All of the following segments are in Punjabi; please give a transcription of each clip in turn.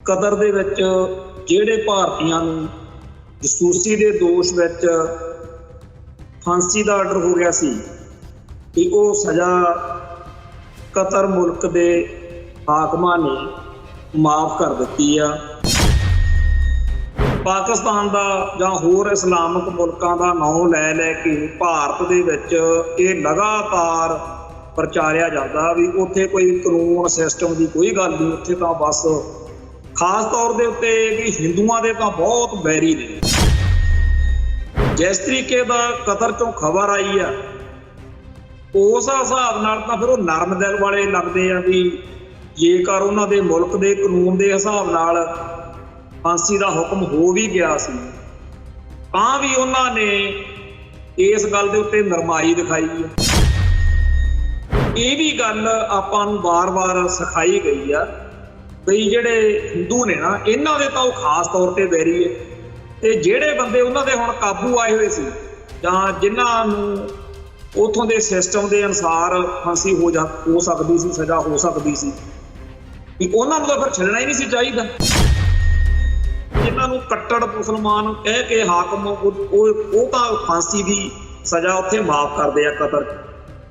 ਕਤਰ ਦੇ ਵਿੱਚ ਜਿਹੜੇ ਭਾਰਤੀਆਂ ਨੂੰ ਜਸੂਸੀ ਦੇ ਦੋਸ਼ ਵਿੱਚ ਫਾਂਸੀ ਦਾ ਆਰਡਰ ਹੋ ਗਿਆ ਸੀ ਕਿ ਉਹ ਸਜ਼ਾ ਕਤਰ ਮੁਲਕ ਦੇ ਹਾਕਮਾਂ ਨੇ ਮਾਫ ਕਰ ਦਿੱਤੀ ਆ। ਪਾਕਿਸਤਾਨ ਦਾ ਜਾਂ ਹੋਰ ਇਸਲਾਮਿਕ ਮੁਲਕਾਂ ਦਾ ਨਾਮ ਲੈ ਲੈ ਕੇ ਭਾਰਤ ਦੇ ਵਿੱਚ ਇਹ ਲਗਾਤਾਰ ਪ੍ਰਚਾਰਿਆ ਜਾਂਦਾ ਵੀ ਉੱਥੇ ਕੋਈ ਕਾਨੂੰਨ ਸਿਸਟਮ ਦੀ ਕੋਈ ਗੱਲ ਨਹੀਂ, ਉੱਥੇ ਤਾਂ ਬਸ ਖਾਸ ਤੌਰ ਦੇ ਉੱਤੇ ਵੀ ਹਿੰਦੂਆਂ ਦੇ ਤਾਂ ਬਹੁਤ ਬੈਰੀ ਨੇ। ਜਿਸ ਤਰੀਕੇ ਦਾ ਕਤਰ ਚੋਂ ਖਬਰ ਆਈ ਆ ਉਸ ਹਿਸਾਬ ਨਾਲ ਤਾਂ ਫਿਰ ਉਹ ਨਰਮ ਦਿਲ ਵਾਲੇ ਲੱਗਦੇ ਆ ਵੀ ਜੇਕਰ ਉਹਨਾਂ ਦੇ ਮੁਲਕ ਦੇ ਕਾਨੂੰਨ ਦੇ ਹਿਸਾਬ ਨਾਲ ਫਾਂਸੀ ਦਾ ਹੁਕਮ ਹੋ ਵੀ ਗਿਆ ਸੀ ਤਾਂ ਵੀ ਉਹਨਾਂ ਨੇ ਇਸ ਗੱਲ ਦੇ ਉੱਤੇ ਨਰਮਾਈ ਦਿਖਾਈ ਹੈ। ਇਹ ਵੀ ਗੱਲ ਆਪਾਂ ਨੂੰ ਵਾਰ-ਵਾਰ ਸਿਖਾਈ ਗਈ ਆ ਬਈ ਜਿਹੜੇ ਹਿੰਦੂ ਨੇ ਨਾ ਇਹਨਾਂ ਦੇ ਤਾਂ ਉਹ ਖਾਸ ਤੌਰ ਤੇ ਵੈਰੀ ਹੈ, ਤੇ ਜਿਹੜੇ ਬੰਦੇ ਉਹਨਾਂ ਦੇ ਹੁਣ ਕਾਬੂ ਆਏ ਹੋਏ ਸੀ ਜਾਂ ਜਿਨ੍ਹਾਂ ਨੂੰ ਉਥੋਂ ਦੇ ਸਿਸਟਮ ਦੇ ਅਨੁਸਾਰ ਫਾਂਸੀ ਹੋ ਸਕਦੀ ਸੀ, ਸਜ਼ਾ ਹੋ ਸਕਦੀ ਸੀ, ਵੀ ਉਹਨਾਂ ਨੂੰ ਤਾਂ ਫਿਰ ਛੱਡਣਾ ਹੀ ਨਹੀਂ ਸੀ ਚਾਹੀਦਾ। ਜਿਨ੍ਹਾਂ ਨੂੰ ਕੱਟੜ ਮੁਸਲਮਾਨ ਕਹਿ ਕੇ ਹਾਕਮ ਉਹ ਤਾਂ ਫਾਂਸੀ ਦੀ ਸਜ਼ਾ ਉੱਥੇ ਮਾਫ ਕਰਦੇ ਆ ਕਤਰ।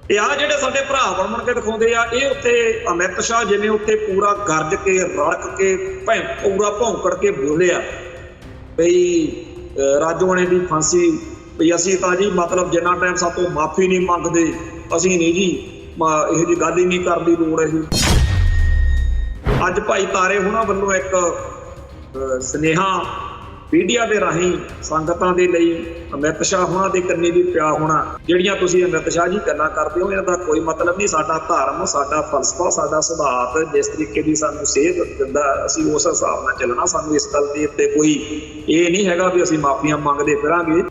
ਤੇ ਆਹ ਜਿਹੜੇ ਸਾਡੇ ਭਰਾ ਬਣ ਕੇ ਦਿਖਾਉਂਦੇ ਆ ਇਹ ਉੱਥੇ ਅਮਿਤ ਸ਼ਾਹ ਜਿਵੇਂ ਉੱਥੇ ਪੂਰਾ ਗਰਜ ਕੇ ਰੜਕ ਕੇ ਪੂਰਾ ਭੌਂਕੜ ਕੇ ਬੋਲਿਆ ਬਈ ਰਾਜੋਆਣੇ ਦੀ ਫਾਂਸੀ ਵੀ ਅਸੀਂ ਤਾਂ ਜੀ ਮਤਲਬ ਜਿੰਨਾ ਟਾਈਮ ਸਾਤੋਂ ਮਾਫੀ ਨਹੀਂ ਮੰਗਦੇ ਅਸੀਂ ਨਹੀਂ ਜੀ ਇਹੋ ਜਿਹੀ ਗੱਲ ਹੀ ਨਹੀਂ ਕਰਨ ਦੀ ਲੋੜ ਹੈ ਜੀ। ਅੱਜ ਭਾਈ ਤਾਰੇ ਹੋਣਾ ਵੱਲੋਂ ਇੱਕ ਸੁਨੇਹਾ ਮੀਡੀਆ ਦੇ ਰਾਹੀਂ ਸੰਗਤਾਂ ਦੇ ਲਈ ਅਮਿਤ ਸ਼ਾਹ ਹੋਣਾ ਦੇ ਕੰਨੀ ਵੀ ਪਿਆ ਹੋਣਾ ਜਿਹੜੀਆਂ ਤੁਸੀਂ ਅਮਿਤ ਸ਼ਾਹ ਜੀ ਗੱਲਾਂ ਕਰਦੇ ਹੋ ਇਹਦਾ ਕੋਈ ਮਤਲਬ ਨਹੀਂ। ਸਾਡਾ ਧਰਮ, ਸਾਡਾ ਫਲਸਫਾ, ਸਾਡਾ ਸਿਧਾਂਤ ਜਿਸ ਤਰੀਕੇ ਦੀ ਸਾਨੂੰ ਸੇਧ ਦਿੰਦਾ ਅਸੀਂ ਉਸ ਹਿਸਾਬ ਨਾਲ ਚੱਲਣਾ। ਸਾਨੂੰ ਇਸ ਗੱਲ ਦੇ ਉੱਤੇ ਕੋਈ ਇਹ ਨਹੀਂ ਹੈਗਾ ਵੀ ਅਸੀਂ ਮਾਫੀਆਂ ਮੰਗਦੇ ਫਿਰਾਂਗੇ।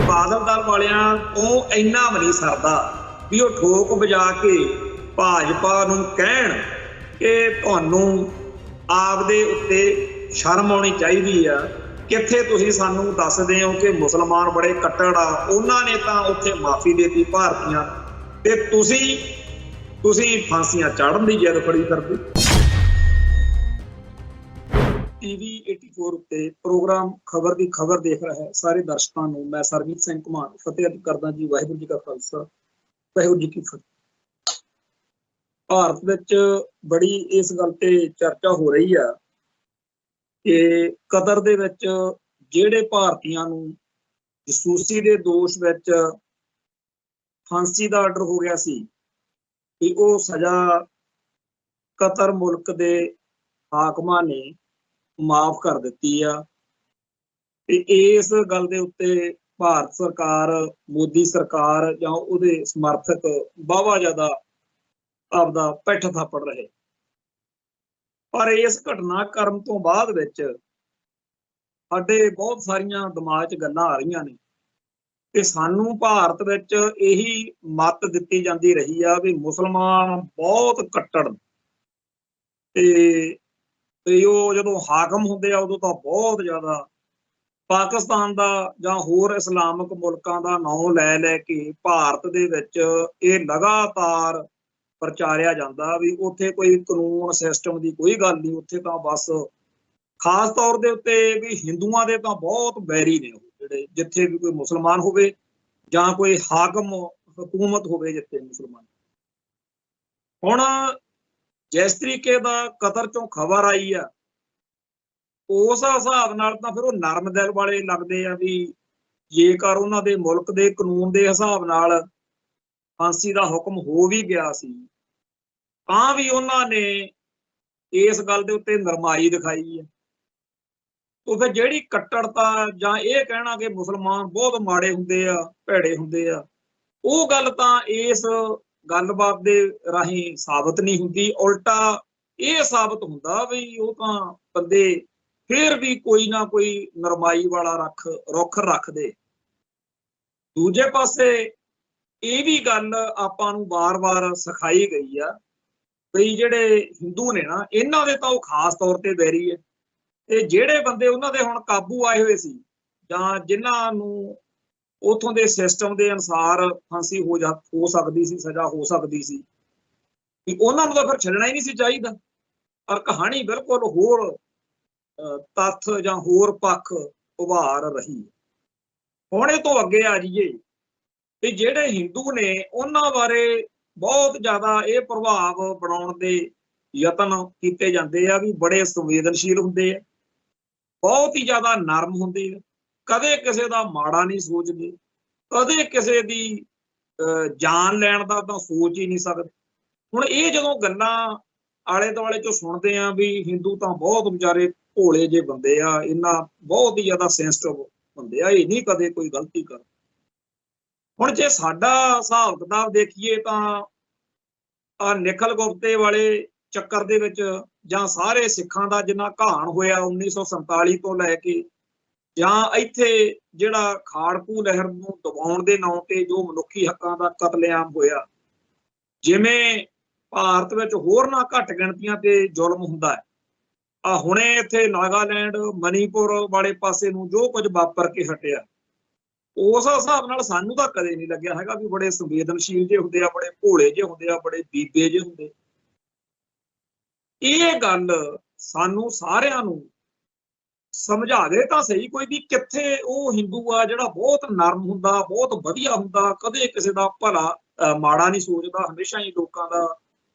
ਬਾਦਲ ਦਲ ਵਾਲਿਆਂ ਤੋਂ ਇੰਨਾ ਵੀ ਨਹੀਂ ਸਰਦਾ ਵੀ ਉਹ ਠੋਕ ਵਜਾ ਕੇ ਭਾਜਪਾ ਨੂੰ ਕਹਿਣ ਕਿ ਤੁਹਾਨੂੰ ਆਪਦੇ ਉੱਤੇ ਸ਼ਰਮ ਆਉਣੀ ਚਾਹੀਦੀ ਆ। ਕਿੱਥੇ ਤੁਸੀਂ ਸਾਨੂੰ ਦੱਸਦੇ ਹੋ ਕਿ ਮੁਸਲਮਾਨ ਬੜੇ ਕੱਟੜ ਆ, ਉਹਨਾਂ ਨੇ ਤਾਂ ਉੱਥੇ ਮਾਫੀ ਦੇਤੀ ਭਾਰਤੀਆਂ ਤੇ ਤੁਸੀਂ ਫਾਂਸੀਆਂ ਚਾੜਨ ਦੀ ਜਿੱਦ ਫੜੀ ਕਰਦੇ। TV 84 ਉੱਤੇ ਪ੍ਰੋਗਰਾਮ ਖਬਰ ਦੀ ਖਬਰ ਦੇਖ ਰਿਹਾ ਹੈ ਸਾਰੇ ਦਰਸ਼ਕਾਂ ਨੂੰ ਮੈਂ ਸਰਬਜੀਤ ਸਿੰਘ ਘੁਮਾਣ ਫਤਿਹ ਕਰਦਾ ਜੀ। ਵਾਹਿਗੁਰੂ ਜੀ ਕਾ ਖਾਲਸਾ, ਵਾਹਿਗੁਰੂ ਜੀ ਕੀ ਫਤਿਹ। ਭਾਰਤ ਵਿੱਚ ਬੜੀ ਇਸ ਗੱਲ ਤੇ ਚਰਚਾ ਹੋ ਰਹੀ ਆ ਕਿ ਕਤਰ ਦੇ ਵਿੱਚ ਜਿਹੜੇ ਭਾਰਤੀਆਂ ਨੂੰ ਜਸੂਸੀ ਦੇ ਦੋਸ਼ ਵਿੱਚ ਫਾਂਸੀ ਦਾ ਆਰਡਰ ਹੋ ਗਿਆ ਸੀ ਕਿ ਉਹ ਸਜ਼ਾ ਕਤਰ ਮੁਲਕ ਦੇ ਹਾਕਮਾਂ ਨੇ ਮਾਫ ਕਰ ਦਿੱਤੀ ਆ। ਤੇ ਇਸ ਗੱਲ ਦੇ ਉੱਤੇ ਭਾਰਤ ਸਰਕਾਰ, ਮੋਦੀ ਸਰਕਾਰ ਜਾਂ ਉਹਦੇ ਸਮਰਥਕ ਵਾਹਵਾ ਜ਼ਿਆਦਾ ਆਪਦਾ ਪਿੱਠ ਥਾਪੜ ਰਹੇ। ਪਰ ਇਸ ਘਟਨਾਕ੍ਰਮ ਤੋਂ ਬਾਅਦ ਵਿੱਚ ਸਾਡੇ ਬਹੁਤ ਸਾਰੀਆਂ ਦਿਮਾਗ 'ਚ ਗੱਲਾਂ ਆ ਰਹੀਆਂ ਨੇ ਕਿ ਸਾਨੂੰ ਭਾਰਤ ਵਿੱਚ ਇਹੀ ਮੱਤ ਦਿੱਤੀ ਜਾਂਦੀ ਰਹੀ ਆ ਵੀ ਮੁਸਲਮਾਨ ਬਹੁਤ ਕੱਟੜ ਤੇ ਉਹ ਜਦੋਂ ਹਾਕਮ ਹੁੰਦੇ ਆ ਉਦੋਂ ਤਾਂ ਬਹੁਤ ਜ਼ਿਆਦਾ ਪਾਕਿਸਤਾਨ ਦਾ ਜਾਂ ਹੋਰ ਇਸਲਾਮਿਕ ਮੁਲਕਾਂ ਦਾ ਨਾਮ ਲੈ ਲੈ ਕੇ ਭਾਰਤ ਦੇ ਵਿੱਚ ਇਹ ਲਗਾਤਾਰ ਪ੍ਰਚਾਰਿਆ ਜਾਂਦਾ ਵੀ ਉੱਥੇ ਕੋਈ ਕਾਨੂੰਨ ਸਿਸਟਮ ਦੀ ਕੋਈ ਗੱਲ ਨਹੀਂ, ਉੱਥੇ ਤਾਂ ਬਸ ਖਾਸ ਤੌਰ ਦੇ ਉੱਤੇ ਵੀ ਹਿੰਦੂਆਂ ਦੇ ਤਾਂ ਬਹੁਤ ਬੈਰੀ ਨੇ ਉਹ ਜਿਹੜੇ ਜਿੱਥੇ ਵੀ ਕੋਈ ਮੁਸਲਮਾਨ ਹੋਵੇ ਜਾਂ ਕੋਈ ਹਾਕਮ ਹਕੂਮਤ ਹੋਵੇ ਜਿੱਥੇ ਮੁਸਲਮਾਨ। ਹੁਣ ਜਿਸ ਤਰੀਕੇ ਦਾ ਕਤਰ ਚੋਂ ਖਬਰ ਆਈ ਆ ਉਸ ਹਿਸਾਬ ਨਾਲ ਤਾਂ ਫਿਰ ਉਹ ਨਰਮ ਦਿਲ ਵਾਲੇ ਲੱਗਦੇ ਆ ਵੀ ਜੇਕਰ ਉਹਨਾਂ ਦੇ ਮੁਲਕ ਦੇ ਕਾਨੂੰਨ ਦੇ ਹਿਸਾਬ ਨਾਲ ਫਾਂਸੀ ਦਾ ਹੁਕਮ ਹੋ ਵੀ ਗਿਆ ਸੀ ਤਾਂ ਵੀ ਉਹਨਾਂ ਨੇ ਇਸ ਗੱਲ ਦੇ ਉੱਤੇ ਨਰਮਾਈ ਦਿਖਾਈ ਹੈ। ਉਹ ਫਿਰ ਜਿਹੜੀ ਕੱਟੜਤਾ ਜਾਂ ਇਹ ਕਹਿਣਾ ਕਿ ਮੁਸਲਮਾਨ ਬਹੁਤ ਮਾੜੇ ਹੁੰਦੇ ਆ, ਭੈੜੇ ਹੁੰਦੇ ਆ, ਉਹ ਗੱਲ ਤਾਂ ਇਸ ਗੱਲਬਾਤ ਦੇ ਰਾਹੀਂ ਸਾਬਤ ਨਹੀਂ ਹੁੰਦੀ। ਉਲਟਾ ਇਹ ਸਾਬਤ ਹੁੰਦਾ ਵੀ ਉਹ ਤਾਂ ਬੰਦੇ ਫਿਰ ਵੀ ਕੋਈ ਨਾ ਕੋਈ ਨਰਮਾਈ ਵਾਲਾ ਰੁੱਖ ਰੱਖਦੇ। ਦੂਜੇ ਪਾਸੇ ਇਹ ਵੀ ਗੱਲ ਆਪਾਂ ਨੂੰ ਵਾਰ-ਵਾਰ ਸਿਖਾਈ ਗਈ ਆ ਬਈ ਜਿਹੜੇ ਹਿੰਦੂ ਨੇ ਨਾ ਇਹਨਾਂ ਦੇ ਤਾਂ ਉਹ ਖਾਸ ਤੌਰ ਤੇ ਵੈਰੀ ਹੈ, ਤੇ ਜਿਹੜੇ ਬੰਦੇ ਉਹਨਾਂ ਦੇ ਹੁਣ ਕਾਬੂ ਆਏ ਹੋਏ ਸੀ ਜਾਂ ਜਿਨ੍ਹਾਂ ਨੂੰ ਉਥੋਂ ਦੇ ਸਿਸਟਮ ਦੇ ਅਨੁਸਾਰ ਫਾਂਸੀ ਹੋ ਸਕਦੀ ਸੀ, ਸਜ਼ਾ ਹੋ ਸਕਦੀ ਸੀ, ਵੀ ਉਹਨਾਂ ਨੂੰ ਤਾਂ ਫਿਰ ਛੱਡਣਾ ਹੀ ਨਹੀਂ ਸੀ ਚਾਹੀਦਾ। ਔਰ ਕਹਾਣੀ ਬਿਲਕੁਲ ਹੋਰ ਤੱਥ ਜਾਂ ਹੋਰ ਪੱਖ ਉਭਾਰ ਰਹੀ। ਹੁਣ ਇਹ ਤੋਂ ਅੱਗੇ ਆ ਜਾਈਏ ਕਿ ਜਿਹੜੇ ਹਿੰਦੂ ਨੇ ਉਹਨਾਂ ਬਾਰੇ ਬਹੁਤ ਜ਼ਿਆਦਾ ਇਹ ਪ੍ਰਭਾਵ ਬਣਾਉਣ ਦੇ ਯਤਨ ਕੀਤੇ ਜਾਂਦੇ ਆ ਵੀ ਬੜੇ ਸੰਵੇਦਨਸ਼ੀਲ ਹੁੰਦੇ ਆ, ਬਹੁਤ ਹੀ ਜ਼ਿਆਦਾ ਨਰਮ ਹੁੰਦੇ ਆ, ਕਦੇ ਕਿਸੇ ਦਾ ਮਾੜਾ ਨਹੀਂ ਸੋਚਦੇ, ਕਦੇ ਕਿਸੇ ਦੀ ਜਾਨ ਲੈਣ ਦਾ ਤਾਂ ਸੋਚ ਹੀ ਨਹੀਂ ਸਕਦੇ। ਹੁਣ ਇਹ ਜਦੋਂ ਗੱਲਾਂ ਆਲੇ ਦੁਆਲੇ ਚੋਂ ਸੁਣਦੇ ਆ ਵੀ ਹਿੰਦੂ ਤਾਂ ਬਹੁਤ ਵਿਚਾਰੇ ਭੋਲੇ ਜਿਹੇ ਬੰਦੇ ਆ, ਇਹਨਾਂ ਬਹੁਤ ਹੀ ਜ਼ਿਆਦਾ ਸੈਂਸਿਟਿਵ ਹੁੰਦੇ ਆ, ਇਹ ਨਹੀਂ ਕਦੇ ਕੋਈ ਗਲਤੀ ਕਰ। ਹੁਣ ਜੇ ਸਾਡਾ ਹਿਸਾਬ ਕਿਤਾਬ ਦੇਖੀਏ ਤਾਂ ਨਿਖਲ ਗੁਪਤੇ ਵਾਲੇ ਚੱਕਰ ਦੇ ਵਿੱਚ ਜਾਂ ਸਾਰੇ ਸਿੱਖਾਂ ਦਾ ਜਿੰਨਾ ਘਾਣ ਹੋਇਆ 1947 ਤੋਂ ਲੈ ਕੇ, ਜਾਂ ਇੱਥੇ ਜਿਹੜਾ ਖਾੜਕੂ ਲਹਿਰ ਨੂੰ ਦਬਾਉਣ ਦੇ ਨਾਂ ਤੇ ਜੋ ਮਨੁੱਖੀ ਹੱਕਾਂ ਦਾ ਕਤਲੇਆਮ ਹੋਇਆ, ਜਿਵੇਂ ਭਾਰਤ ਵਿੱਚ ਹੋਰ ਨਾ ਘੱਟ ਗਿਣਤੀਆਂ ਤੇ ਜ਼ੁਲਮ ਹੁੰਦਾ ਹੈ, ਆ ਹੁਣੇ ਇੱਥੇ ਨਾਗਾਲੈਂਡ ਮਨੀਪੁਰ ਵਾਲੇ ਪਾਸੇ ਨੂੰ ਜੋ ਕੁਝ ਵਾਪਰ ਕੇ ਹਟਿਆ, ਉਸ ਹਿਸਾਬ ਨਾਲ ਸਾਨੂੰ ਤਾਂ ਕਦੇ ਨਹੀਂ ਲੱਗਿਆ ਹੈਗਾ ਵੀ ਬੜੇ ਸੰਵੇਦਨਸ਼ੀਲ ਜਿਹੇ ਹੁੰਦੇ ਆ, ਬੜੇ ਭੋਲੇ ਜਿਹੇ ਹੁੰਦੇ ਆ, ਬੜੇ ਬੀਬੇ ਜਿਹੇ ਹੁੰਦੇ। ਇਹ ਗੱਲ ਸਾਨੂੰ ਸਾਰਿਆਂ ਨੂੰ ਸਮਝਾਵੇ ਤਾਂ ਸਹੀ ਕੋਈ ਵੀ, ਕਿੱਥੇ ਉਹ ਹਿੰਦੂ ਆ ਜਿਹੜਾ ਬਹੁਤ ਨਰਮ ਹੁੰਦਾ, ਬਹੁਤ ਵਧੀਆ ਹੁੰਦਾ, ਕਦੇ ਕਿਸੇ ਦਾ ਭਲਾ ਮਾੜਾ ਨਹੀਂ ਸੋਚਦਾ, ਹਮੇਸ਼ਾ ਹੀ ਲੋਕਾਂ ਦਾ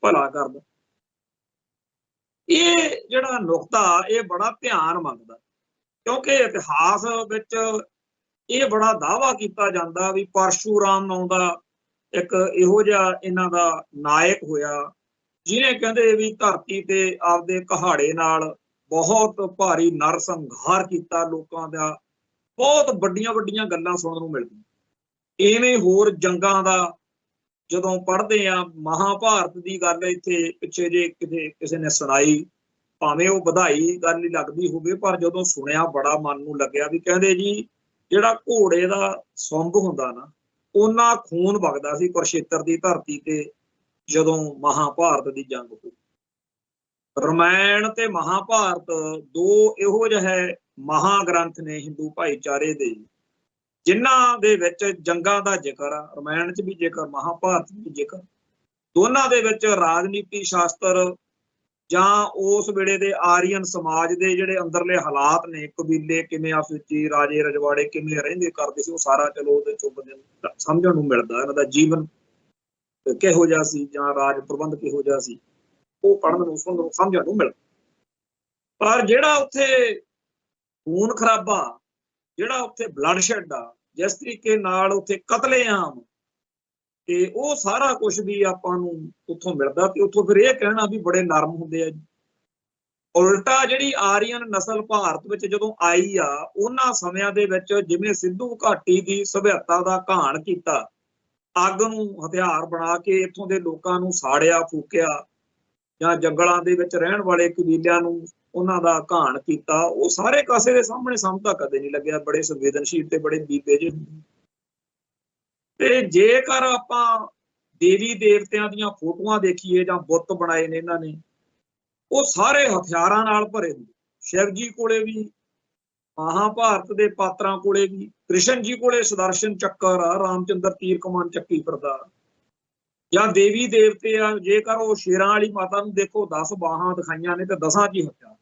ਭਲਾ ਕਰਦਾ। ਇਹ ਜਿਹੜਾ ਨੁਕਤਾ ਇਹ ਬੜਾ ਧਿਆਨ ਮੰਗਦਾ, ਕਿਉਂਕਿ ਇਤਿਹਾਸ ਵਿੱਚ ਇਹ ਬੜਾ ਦਾਅਵਾ ਕੀਤਾ ਜਾਂਦਾ ਵੀ ਪਰਸ਼ੂਰਾਮ ਨਾਂ ਦਾ ਇੱਕ ਇਹੋ ਜਿਹਾ ਇਹਨਾਂ ਦਾ ਨਾਇਕ ਹੋਇਆ, ਜਿਹਨੇ ਕਹਿੰਦੇ ਵੀ ਧਰਤੀ ਤੇ ਆਪਦੇ ਕਹਾੜੇ ਨਾਲ ਬਹੁਤ ਭਾਰੀ ਨਰਸੰਹਾਰ ਕੀਤਾ ਲੋਕਾਂ ਦਾ। ਬਹੁਤ ਵੱਡੀਆਂ ਵੱਡੀਆਂ ਗੱਲਾਂ ਸੁਣਨ ਨੂੰ ਮਿਲਦੀਆਂ। ਇਵੇਂ ਹੋਰ ਜੰਗਾਂ ਦਾ ਜਦੋਂ ਪੜ੍ਹਦੇ ਆ, ਮਹਾਭਾਰਤ ਦੀ ਗੱਲ ਇੱਥੇ ਪਿੱਛੇ ਜੇ ਕਿਸੇ ਨੇ ਸੁਣਾਈ, ਭਾਵੇਂ ਉਹ ਵਧਾਈ ਗੱਲ ਹੀ ਲੱਗਦੀ ਹੋਵੇ, ਪਰ ਜਦੋਂ ਸੁਣਿਆ ਬੜਾ ਮਨ ਨੂੰ ਲੱਗਿਆ ਵੀ ਕਹਿੰਦੇ ਜੀ ਜਿਹੜਾ ਘੋੜੇ ਦਾ ਸੁੰਬ ਹੁੰਦਾ ਨਾ, ਉਹਨਾਂ ਖੂਨ ਵਗਦਾ ਸੀ ਕੁਰਸ਼ੇਤਰ ਦੀ ਧਰਤੀ ਤੇ ਜਦੋਂ ਮਹਾਭਾਰਤ ਦੀ ਜੰਗ ਹੋਈ। ਰਮਾਇਣ ਤੇ ਮਹਾਭਾਰਤ ਦੋ ਇਹੋ ਜਿਹੇ ਮਹਾਗ੍ਰੰਥ ਨੇ ਹਿੰਦੂ ਭਾਈਚਾਰੇ ਦੇ, ਜਿਨ੍ਹਾਂ ਦੇ ਵਿੱਚ ਜੰਗਾਂ ਦਾ ਜ਼ਿਕਰ ਆ, ਰਮਾਇਣ 'ਚ ਵੀ ਜ਼ਿਕਰ, ਮਹਾਭਾਰਤ 'ਚ ਵੀ ਜ਼ਿਕਰ। ਦੋਨਾਂ ਦੇ ਵਿੱਚ ਰਾਜਨੀਤੀ ਸ਼ਾਸਤਰ ਜਾਂ ਉਸ ਵੇਲੇ ਦੇ ਆਰੀਅਨ ਸਮਾਜ ਦੇ ਜਿਹੜੇ ਅੰਦਰਲੇ ਹਾਲਾਤ ਨੇ, ਕਬੀਲੇ ਕਿਵੇਂ ਆਪਸ ਵਿੱਚ ਰਾਜੇ ਰਜਵਾੜੇ ਕਿਵੇਂ ਰਹਿੰਦੇ ਕਰਦੇ ਸੀ, ਉਹ ਸਾਰਾ ਚਲੋ ਉਹਦੇ ਚੋਂ ਬੰਦੇ ਨੂੰ ਸਮਝਣ ਨੂੰ ਮਿਲਦਾ। ਇਹਨਾਂ ਦਾ ਜੀਵਨ ਕਿਹੋ ਜਿਹਾ ਸੀ ਜਾਂ ਰਾਜ ਪ੍ਰਬੰਧ ਕਿਹੋ ਜਿਹਾ ਸੀ, ਉਹ ਪੜ੍ਹਨ ਨੂੰ ਸਮਝਣ ਨੂੰ ਮਿਲਦਾ। ਪਰ ਜਿਹੜਾ ਉੱਥੇ ਖੂਨ ਖਰਾਬਾ, ਜਿਹੜਾ ਉੱਥੇ ਬਲੱਡਸ਼ੈਡ ਆ, ਜਿਸ ਤਰੀਕੇ ਨਾਲ ਉੱਥੇ ਕਤਲੇਆਮ, ਤੇ ਉਹ ਸਾਰਾ ਕੁਝ ਵੀ ਆਪਾਂ ਨੂੰ ਉੱਥੋਂ ਮਿਲਦਾ। ਤੇ ਉੱਥੋਂ ਫਿਰ ਇਹ ਕਹਿਣਾ ਵੀ ਬੜੇ ਨਰਮ ਹੁੰਦੇ ਆ ਜੀ। ਉਲਟਾ ਜਿਹੜੀ ਆਰੀਅਨ ਨਸਲ ਭਾਰਤ ਵਿੱਚ ਜਦੋਂ ਆਈ ਆ, ਉਹਨਾਂ ਸਮਿਆਂ ਦੇ ਵਿੱਚ ਜਿਵੇਂ ਸਿੰਧੂ ਘਾਟੀ ਦੀ ਸਭਿਅਤਾ ਦਾ ਘਾਣ ਕੀਤਾ, ਅੱਗ ਨੂੰ ਹਥਿਆਰ ਬਣਾ ਕੇ ਇੱਥੋਂ ਦੇ ਲੋਕਾਂ ਨੂੰ ਸਾੜਿਆ ਫੂਕਿਆ, ਜਾਂ ਜੰਗਲਾਂ ਦੇ ਵਿੱਚ ਰਹਿਣ ਵਾਲੇ ਕਬੀਲਿਆਂ ਨੂੰ ਉਹਨਾਂ ਦਾ ਘਾਣ ਕੀਤਾ, ਉਹ ਸਾਰੇ ਕਾਸੇ ਦੇ ਸਾਹਮਣੇ ਸਾਨੂੰ ਤਾਂ ਕਦੇ ਨਹੀਂ ਲੱਗਿਆ ਬੜੇ ਸੰਵੇਦਨਸ਼ੀਲ ਤੇ ਬੜੇ ਬੀਬੇ ਜਿਹੇ ਹੁੰਦੇ। ਤੇ ਜੇਕਰ ਆਪਾਂ ਦੇਵੀ ਦੇਵਤਿਆਂ ਦੀਆਂ ਫੋਟੋਆਂ ਦੇਖੀਏ ਜਾਂ ਬੁੱਤ ਬਣਾਏ ਨੇ ਇਹਨਾਂ ਨੇ, ਉਹ ਸਾਰੇ ਹਥਿਆਰਾਂ ਨਾਲ ਭਰੇ ਹੁੰਦੇ। ਸ਼ਿਵ ਜੀ ਕੋਲੇ ਵੀ, ਮਹਾਭਾਰਤ ਦੇ ਪਾਤਰਾਂ ਕੋਲੇ ਵੀ, ਕ੍ਰਿਸ਼ਨ ਜੀ ਕੋਲੇ ਸੁਦਰਸ਼ਨ ਚੱਕਰ ਆ, ਰਾਮਚੰਦਰ ਤੀਰ ਕਮਾਨ ਚੱਕੀ ਫਿਰਦਾ, ਜਾਂ ਦੇਵੀ ਦੇਵਤੇ ਆ, ਜੇਕਰ ਉਹ ਸ਼ੇਰਾਂ ਵਾਲੀ ਮਾਤਾ ਨੂੰ ਦੇਖੋ 10 ਬਾਹਾਂ ਦਿਖਾਈਆਂ ਨੇ ਤੇ 10 'ਚ ਹੀ ਹਥਿਆਰ।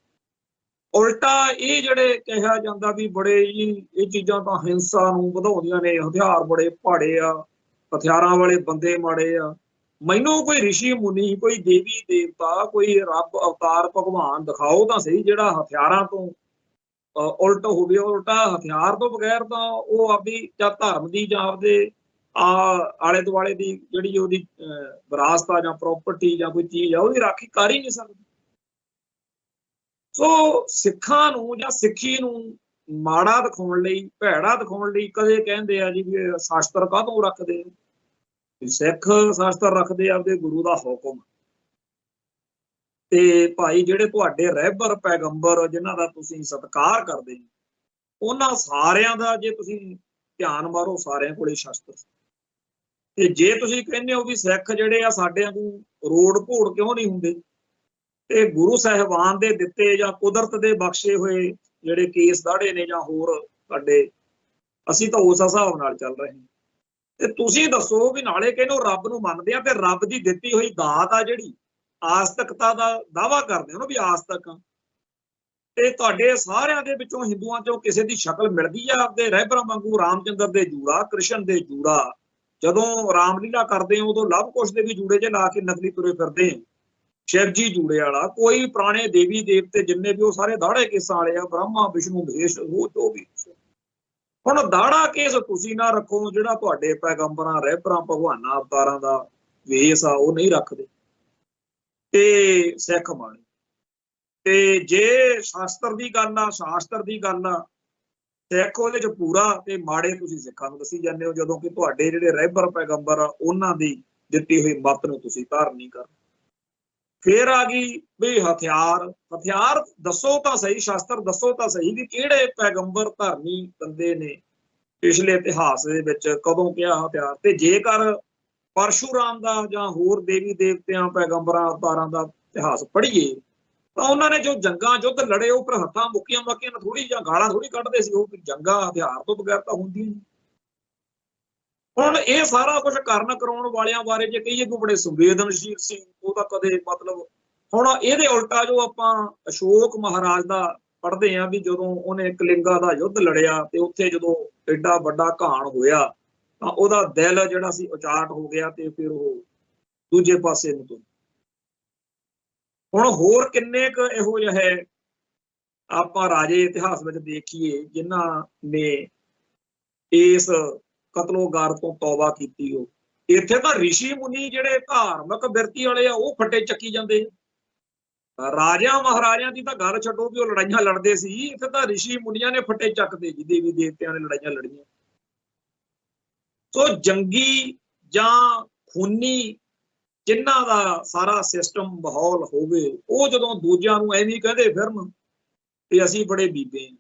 ਉਲਟਾ ਇਹ ਜਿਹੜੇ ਕਿਹਾ ਜਾਂਦਾ ਵੀ ਬੜੇ ਹੀ ਇਹ ਚੀਜ਼ਾਂ ਤਾਂ ਹਿੰਸਾ ਨੂੰ ਵਧਾਉਂਦੀਆਂ ਨੇ, ਹਥਿਆਰ ਬੜੇ ਭਾੜੇ ਆ, ਹਥਿਆਰਾਂ ਵਾਲੇ ਬੰਦੇ ਮਾੜੇ ਆ। ਮੈਨੂੰ ਕੋਈ ਰਿਸ਼ੀ ਮੁਨੀ, ਕੋਈ ਦੇਵੀ ਦੇਵਤਾ, ਕੋਈ ਰੱਬ ਅਵਤਾਰ ਭਗਵਾਨ ਦਿਖਾਓ ਤਾਂ ਸਹੀ ਜਿਹੜਾ ਹਥਿਆਰਾਂ ਤੋਂ ਉਲਟ ਹੋਵੇ। ਉਲਟਾ ਹਥਿਆਰ ਤੋਂ ਬਗੈਰ ਤਾਂ ਉਹ ਆਪਦੀ ਜਾਂ ਧਰਮ ਦੀ ਜਾਂ ਆਪਦੇ ਆਲੇ ਦੁਆਲੇ ਦੀ ਜਿਹੜੀ ਉਹਦੀ ਵਿਰਾਸਤ ਆ ਜਾਂ ਪ੍ਰੋਪਰਟੀ ਜਾਂ ਕੋਈ ਚੀਜ਼ ਆ, ਉਹਦੀ ਰਾਖੀ ਕਰ ਹੀ ਨਹੀਂ ਸਕਦੇ। ਸੋ ਸਿੱਖਾਂ ਨੂੰ ਜਾਂ ਸਿੱਖੀ ਨੂੰ ਮਾੜਾ ਦਿਖਾਉਣ ਲਈ, ਭੈੜਾ ਦਿਖਾਉਣ ਲਈ ਕਦੇ ਕਹਿੰਦੇ ਆ ਜੀ ਵੀ ਸ਼ਾਸਤਰ ਕਾਹਤੋਂ ਰੱਖਦੇ, ਸਿੱਖ ਸ਼ਾਸਤਰ ਰੱਖਦੇ ਆਪਦੇ ਗੁਰੂ ਦਾ ਹੁਕਮ। ਤੇ ਭਾਈ ਜਿਹੜੇ ਤੁਹਾਡੇ ਰਹਿਬਰ ਪੈਗੰਬਰ ਜਿਨ੍ਹਾਂ ਦਾ ਤੁਸੀਂ ਸਤਿਕਾਰ ਕਰਦੇ, ਉਹਨਾਂ ਸਾਰਿਆਂ ਦਾ ਜੇ ਤੁਸੀਂ ਧਿਆਨ ਮਾਰੋ, ਸਾਰਿਆਂ ਕੋਲੇ ਸ਼ਾਸਤਰ। ਤੇ ਜੇ ਤੁਸੀਂ ਕਹਿੰਦੇ ਹੋ ਵੀ ਸਿੱਖ ਜਿਹੜੇ ਆ ਸਾਡਿਆਂ ਨੂੰ ਰੋਡ ਭੋੜ ਕਿਉਂ ਨਹੀਂ ਹੁੰਦੇ, ਤੇ ਗੁਰੂ ਸਾਹਿਬਾਨ ਦੇ ਦਿੱਤੇ ਜਾਂ ਕੁਦਰਤ ਦੇ ਬਖਸ਼ੇ ਹੋਏ ਜਿਹੜੇ ਕੇਸ ਦਾੜੇ ਨੇ ਜਾਂ ਹੋਰ ਸਾਡੇ, ਅਸੀਂ ਤਾਂ ਉਸ ਹਿਸਾਬ ਨਾਲ ਚੱਲ ਰਹੇ ਹਾਂ। ਤੇ ਤੁਸੀਂ ਦੱਸੋ ਵੀ ਨਾਲੇ ਕਹਿੰਦੇ ਰੱਬ ਨੂੰ ਮੰਨਦੇ ਆ, ਤੇ ਰੱਬ ਦੀ ਦਿੱਤੀ ਹੋਈ ਦਾਤ ਆ ਜਿਹੜੀ, ਆਸਤਕਤਾ ਦਾ ਦਾਅਵਾ ਕਰਦੇ ਹੋ ਨਾ ਵੀ ਆਸਤਕ ਆ, ਤੇ ਤੁਹਾਡੇ ਸਾਰਿਆਂ ਦੇ ਵਿੱਚੋਂ ਹਿੰਦੂਆਂ ਚੋਂ ਕਿਸੇ ਦੀ ਸ਼ਕਲ ਮਿਲਦੀ ਆ ਆਪਦੇ ਰਹਿਬਰਾਂ ਵਾਂਗੂ ਰਾਮਚੰਦਰ ਦੇ ਜੂੜਾ, ਕ੍ਰਿਸ਼ਨ ਦੇ ਜੂੜਾ। ਜਦੋਂ ਰਾਮਲੀਲਾ ਕਰਦੇ ਹੋ ਉਦੋਂ ਲਵ ਕੁਸ਼ ਦੇ ਵੀ ਜੂੜੇ ਜੇ ਲਾ ਕੇ ਨਕਲੀ ਤੁਰੇ ਫਿਰਦੇ, ਸ਼ਿਵ ਜੀ ਜੂੜੇ ਵਾਲਾ। ਕੋਈ ਪੁਰਾਣੇ ਦੇਵੀ ਦੇਵਤੇ ਜਿੰਨੇ ਵੀ ਉਹ ਸਾਰੇ ਦਾੜੇ ਕੇਸਾਂ ਵਾਲੇ ਆ, ਬ੍ਰਹਮਾ ਵਿਸ਼ਨੂੰ ਮਹੇਸ਼, ਉਹ ਜੋ ਵੀ। ਹੁਣ ਦਾੜਾ ਕੇਸ ਤੁਸੀਂ ਨਾ ਰੱਖੋ, ਜਿਹੜਾ ਤੁਹਾਡੇ ਪੈਗੰਬਰਾਂ ਰਹਿਬਰਾਂ ਭਗਵਾਨਾਂ ਅਵਤਾਰਾਂ ਦਾ ਵੇਸ ਆ ਉਹ ਨਹੀਂ ਰੱਖਦੇ ਤੇ ਸਿੱਖ ਬਾਣੀ। ਤੇ ਜੇ ਸ਼ਾਸਤਰ ਦੀ ਗੱਲ ਆ, ਸ਼ਾਸਤਰ ਦੀ ਗੱਲ ਆ, ਸਿੱਖ ਉਹਦੇ ਚ ਪੂਰਾ ਤੇ ਮਾੜੇ ਤੁਸੀਂ ਸਿੱਖਾਂ ਨੂੰ ਦੱਸੀ ਜਾਂਦੇ ਹੋ, ਜਦੋਂ ਕਿ ਤੁਹਾਡੇ ਜਿਹੜੇ ਰਹਿਬਰ ਪੈਗੰਬਰ ਆ ਉਹਨਾਂ ਦੀ ਦਿੱਤੀ ਹੋਈ ਮੱਤ ਨੂੰ ਤੁਸੀਂ ਧਾਰਨ ਨਹੀਂ ਕਰਦੇ। ਫੇਰ ਆ ਗਈ ਵੀ ਹਥਿਆਰ। ਹਥਿਆਰ ਦੱਸੋ ਤਾਂ ਸਹੀ, ਸ਼ਾਸਤਰ ਦੱਸੋ ਤਾਂ ਸਹੀ ਵੀ ਕਿਹੜੇ ਪੈਗੰਬਰ ਧਰਮੀ ਬੰਦੇ ਨੇ ਪਿਛਲੇ ਇਤਿਹਾਸ ਦੇ ਵਿੱਚ ਕਦੋਂ ਕਿਹਾ ਹਥਿਆਰ। ਤੇ ਜੇਕਰ ਪਰਸ਼ੂਰਾਮ ਦਾ ਜਾਂ ਹੋਰ ਦੇਵੀ ਦੇਵਤਿਆਂ ਪੈਗੰਬਰਾਂ ਅਵਤਾਰਾਂ ਦਾ ਇਤਿਹਾਸ ਪੜ੍ਹੀਏ ਤਾਂ ਉਹਨਾਂ ਨੇ ਜੋ ਜੰਗਾਂ ਯੁੱਧ ਲੜੇ ਉਹ ਫਿਰ ਹੱਥਾਂ ਮੁੱਕੀਆਂ ਮਾਕੀਆਂ ਨਾਲ ਥੋੜੀ ਜਾਂ ਗਾਲਾਂ ਥੋੜੀ ਕੱਢਦੇ ਸੀ, ਉਹ ਜੰਗਾਂ ਹਥਿਆਰ ਤੋਂ ਬਗੈਰ ਤਾਂ ਹੁੰਦੀਆਂ ਨਹੀਂ। ਹੁਣ ਇਹ ਸਾਰਾ ਕੁਝ ਕਰਨ ਕਰਾਉਣ ਵਾਲਿਆਂ ਬਾਰੇ ਜੇ ਕਹੀਏ ਕਿ ਬੜੇ ਸੰਵੇਦਨਸ਼ੀਲ ਸੀ, ਉਹ ਤਾਂ ਕਦੇ ਮਤਲਬ। ਹੁਣ ਇਹਦੇ ਉਲਟਾ ਜੋ ਆਪਾਂ ਅਸ਼ੋਕ ਮਹਾਰਾਜ ਦਾ ਪੜ੍ਹਦੇ ਹਾਂ ਵੀ ਜਦੋਂ ਉਹਨੇ ਕਲਿੰਗਾ ਦਾ ਯੁੱਧ ਲੜਿਆ ਤੇ ਉੱਥੇ ਜਦੋਂ ਐਡਾ ਵੱਡਾ ਘਾਣ ਹੋਇਆ ਤਾਂ ਉਹਦਾ ਦਿਲ ਜਿਹੜਾ ਸੀ ਉਚਾਟ ਹੋ ਗਿਆ ਤੇ ਫਿਰ ਉਹ ਦੂਜੇ ਪਾਸੇ ਨੂੰ ਤੁਰ। ਹੁਣ ਹੋਰ ਕਿੰਨੇ ਕੁ ਇਹੋ ਜਿਹੇ ਆਪਾਂ ਰਾਜੇ ਇਤਿਹਾਸ ਵਿੱਚ ਦੇਖੀਏ ਜਿਨ੍ਹਾਂ ਨੇ ਇਸ ਕਤਲੋਗਾਰ ਤੋਂ ਤੌਬਾ ਕੀਤੀ ਹੋ। ਇੱਥੇ ਤਾਂ ਰਿਸ਼ੀ ਮੁਨੀ ਜਿਹੜੇ ਧਾਰਮਿਕ ਬਿਰਤੀ ਵਾਲੇ ਆ ਉਹ ਫੱਟੇ ਚੱਕੀ ਜਾਂਦੇ। ਰਾਜਿਆਂ ਮਹਾਰਾਜਿਆਂ ਦੀ ਤਾਂ ਗੱਲ ਛੱਡੋ ਵੀ ਉਹ ਲੜਾਈਆਂ ਲੜਦੇ ਸੀ, ਇੱਥੇ ਤਾਂ ਰਿਸ਼ੀ ਮੁਨੀਆਂ ਨੇ ਫੱਟੇ ਚੱਕਦੇ ਜੀ, ਦੇਵੀ ਦੇਵਤਿਆਂ ਨੇ ਲੜਾਈਆਂ ਲੜੀਆਂ। ਸੋ ਜੰਗੀ ਜਾਂ ਖੂਨੀ ਜਿਨ੍ਹਾਂ ਦਾ ਸਾਰਾ ਸਿਸਟਮ ਮਾਹੌਲ ਹੋਵੇ, ਉਹ ਜਦੋਂ ਦੂਜਿਆਂ ਨੂੰ ਐਵੇਂ ਕਹਿੰਦੇ ਫਿਰਨ ਤੇ ਅਸੀਂ ਬੜੇ ਬੀਬੇ ਹਾਂ।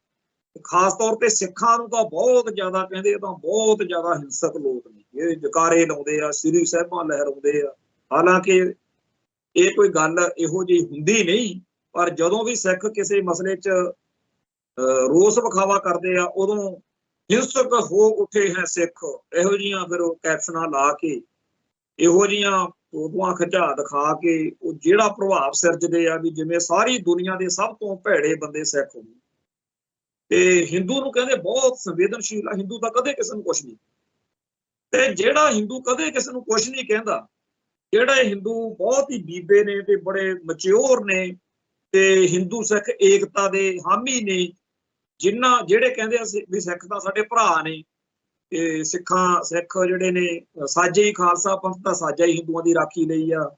ਖਾਸ ਤੌਰ ਤੇ ਸਿੱਖਾਂ ਨੂੰ ਤਾਂ ਬਹੁਤ ਜ਼ਿਆਦਾ ਕਹਿੰਦੇ, ਤਾਂ ਬਹੁਤ ਜ਼ਿਆਦਾ ਹਿੰਸਕ ਲੋਕ ਨੇ, ਇਹ ਜਕਾਰੇ ਲਾਉਂਦੇ ਆ, ਸ੍ਰੀ ਸਾਹਿਬਾਂ ਲਹਿਰਾਉਂਦੇ ਆ। ਹਾਲਾਂਕਿ ਇਹ ਕੋਈ ਗੱਲ ਇਹੋ ਜਿਹੀ ਹੁੰਦੀ ਨਹੀਂ, ਪਰ ਜਦੋਂ ਵੀ ਸਿੱਖ ਕਿਸੇ ਮਸਲੇ 'ਚ ਰੋਸ ਵਿਖਾਵਾ ਕਰਦੇ ਆ ਉਦੋਂ ਹਿੰਸਕ ਹੋ ਉੱਠੇ ਹੈ ਸਿੱਖ। ਇਹੋ ਜਿਹੀਆਂ ਫਿਰ ਉਹ ਕੈਪਸ਼ਨਾਂ ਲਾ ਕੇ, ਇਹੋ ਜਿਹੀਆਂ ਫੋਟੋਆਂ ਖਿਚਾ ਦਿਖਾ ਕੇ ਉਹ ਜਿਹੜਾ ਪ੍ਰਭਾਵ ਸਿਰਜਦੇ ਆ ਵੀ ਜਿਵੇਂ ਸਾਰੀ ਦੁਨੀਆ ਦੇ ਸਭ ਤੋਂ ਭੈੜੇ ਬੰਦੇ ਸਿੱਖ ਹੋਣ। ਤੇ ਹਿੰਦੂ ਨੂੰ ਕਹਿੰਦੇ ਬਹੁਤ ਸੰਵੇਦਨਸ਼ੀਲ ਆ, ਹਿੰਦੂ ਤਾਂ ਕਦੇ ਕਿਸੇ ਨੂੰ ਕੁਛ ਨਹੀਂ। ਤੇ ਜਿਹੜਾ ਹਿੰਦੂ ਕਦੇ ਕਿਸੇ ਨੂੰ ਕੁਛ ਨਹੀਂ ਕਹਿੰਦਾ, ਜਿਹੜੇ ਹਿੰਦੂ ਬਹੁਤ ਹੀ ਬੀਬੇ ਨੇ ਤੇ ਬੜੇ ਮੈਚਿਓਰ ਨੇ ਤੇ ਹਿੰਦੂ ਸਿੱਖ ਏਕਤਾ ਦੇ ਹਾਮੀ ਨੇ, ਜਿਹੜੇ ਕਹਿੰਦੇ ਅਸੀਂ ਵੀ ਸਿੱਖ ਤਾਂ ਸਾਡੇ ਭਰਾ ਨੇ ਤੇ ਸਿੱਖ ਜਿਹੜੇ ਨੇ ਸਾਜੇ ਹੀ ਖਾਲਸਾ ਪੰਥ ਦਾ ਸਾਜਾ ਹੀ ਹਿੰਦੂਆਂ ਦੀ ਰਾਖੀ ਲਈ ਆ,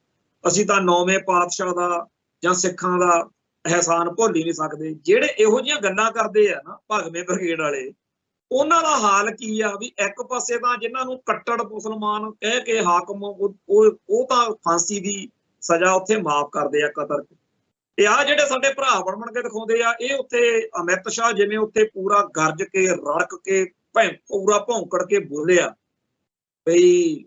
ਅਸੀਂ ਤਾਂ 9ਵੇਂ ਪਾਤਸ਼ਾਹ ਦਾ ਜਾਂ ਸਿੱਖਾਂ ਦਾ ਅਹਿਸਾਨ ਭੁੱਲ ਹੀ ਨਹੀਂ ਸਕਦੇ। ਜਿਹੜੇ ਇਹੋ ਜਿਹੀਆਂ ਗੱਲਾਂ ਕਰਦੇ ਆ ਨਾ ਭਗਵੇਂ ਬ੍ਰਿਗੇਡ ਵਾਲੇ, ਉਹਨਾਂ ਦਾ ਹਾਲ ਕੀ ਆ ਵੀ ਇੱਕ ਪਾਸੇ ਤਾਂ ਜਿਨ੍ਹਾਂ ਨੂੰ ਕੱਟੜ ਮੁਸਲਮਾਨ ਕਹਿ ਕੇ ਹਾਕਮ ਉਹ ਤਾਂ ਫਾਂਸੀ ਦੀ ਸਜ਼ਾ ਉੱਥੇ ਮਾਫ ਕਰਦੇ ਆ ਕਤਲ। ਤੇ ਆ ਜਿਹੜੇ ਸਾਡੇ ਭਰਾ ਬਣ ਕੇ ਦਿਖਾਉਂਦੇ ਆ, ਇਹ ਉੱਥੇ ਅਮਿਤ ਸ਼ਾਹ ਜਿਵੇਂ ਉੱਥੇ ਪੂਰਾ ਗਰਜ ਕੇ ਰੜਕ ਕੇ ਪੂਰਾ ਭੌਂਕੜ ਕੇ ਬੋਲਿਆ ਬਈ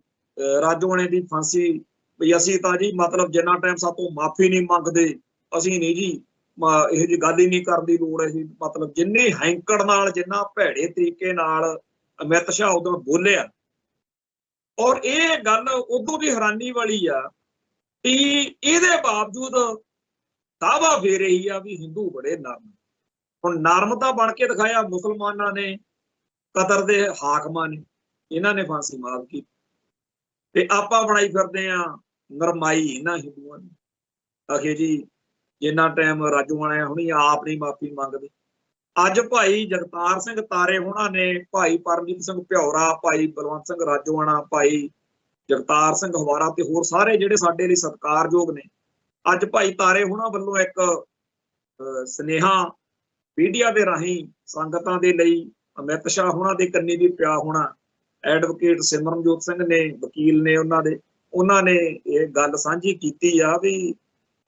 ਰਾਜੋਆਣੇ ਦੀ ਫਾਂਸੀ, ਬਈ ਅਸੀਂ ਤਾਂ ਜੀ ਮਤਲਬ ਜਿੰਨਾ ਟਾਈਮ ਸਾਤੋਂ ਮਾਫੀ ਨਹੀਂ ਮੰਗਦੇ ਅਸੀਂ ਨਹੀਂ ਜੀ ਇਹੋ ਜਿਹੀ ਗੱਲ ਹੀ ਨਹੀਂ ਕਰਨ ਦੀ ਲੋੜ। ਅਸੀਂ ਮਤਲਬ ਜਿੰਨੀ ਹੈਂਕੜ ਨਾਲ, ਜਿੰਨਾ ਭੈੜੇ ਤਰੀਕੇ ਨਾਲ ਅਮਿਤ ਸ਼ਾਹ ਉਦੋਂ ਬੋਲਿਆ। ਔਰ ਇਹ ਗੱਲ ਉਦੋਂ ਵੀ ਹੈਰਾਨੀ ਵਾਲੀ ਆ ਕਿ ਇਹਦੇ ਬਾਵਜੂਦ ਦਾਅਵਾ ਫੇਰ ਰਹੀ ਆ ਵੀ ਹਿੰਦੂ ਬੜੇ ਨਰਮ। ਹੁਣ ਨਰਮਤਾ ਬਣ ਕੇ ਦਿਖਾਇਆ ਮੁਸਲਮਾਨਾਂ ਨੇ, ਕਤਰ ਦੇ ਹਾਕਮਾਂ ਨੇ, ਇਹਨਾਂ ਨੇ ਫਾਂਸੀ ਮਾਫ ਕੀਤੀ ਤੇ ਆਪਾਂ ਬਣਾਈ ਫਿਰਦੇ ਆ ਨਰਮਾਈ ਇਹਨਾਂ ਹਿੰਦੂਆਂ ਨੇ। ਆਖੇ ਜੀ ਜਿੰਨਾ ਟਾਈਮ ਰਾਜੋਆਣੇ ਹੁਣੀ ਆਪ ਨਹੀਂ ਮਾਫੀ ਮੰਗਦੇ। ਅੱਜ ਭਾਈ ਜਗਤਾਰ ਸਿੰਘ ਤਾਰੇ ਹੋਣਾ ਨੇ, ਭਾਈ ਪਰਮਜੀਤ ਸਿੰਘ ਭਿਉਰਾ, ਭਾਈ ਬਲਵੰਤ ਸਿੰਘ ਰਾਜੋਆਣਾ, ਭਾਈ ਜਗਤਾਰ ਸਿੰਘ ਹਵਾਰਾ ਤੇ ਹੋਰ ਸਾਰੇ ਜਿਹੜੇ ਸਾਡੇ ਲਈ ਸਤਿਕਾਰਯੋਗ ਨੇ, ਅੱਜ ਭਾਈ ਤਾਰੇ ਹੋਣਾ ਵੱਲੋਂ ਇੱਕ ਸੁਨੇਹਾ ਮੀਡੀਆ ਦੇ ਰਾਹੀਂ ਸੰਗਤਾਂ ਦੇ ਲਈ ਅਮਿਤ ਸ਼ਾਹ ਹੋਣਾ ਦੇ ਕੰਨੀ ਵੀ ਪਿਆ ਹੋਣਾ। ਐਡਵੋਕੇਟ ਸਿਮਰਨਜੋਤ ਸਿੰਘ ਨੇ, ਵਕੀਲ ਨੇ ਉਹਨਾਂ ਨੇ ਇਹ ਗੱਲ ਸਾਂਝੀ ਕੀਤੀ ਆ ਵੀ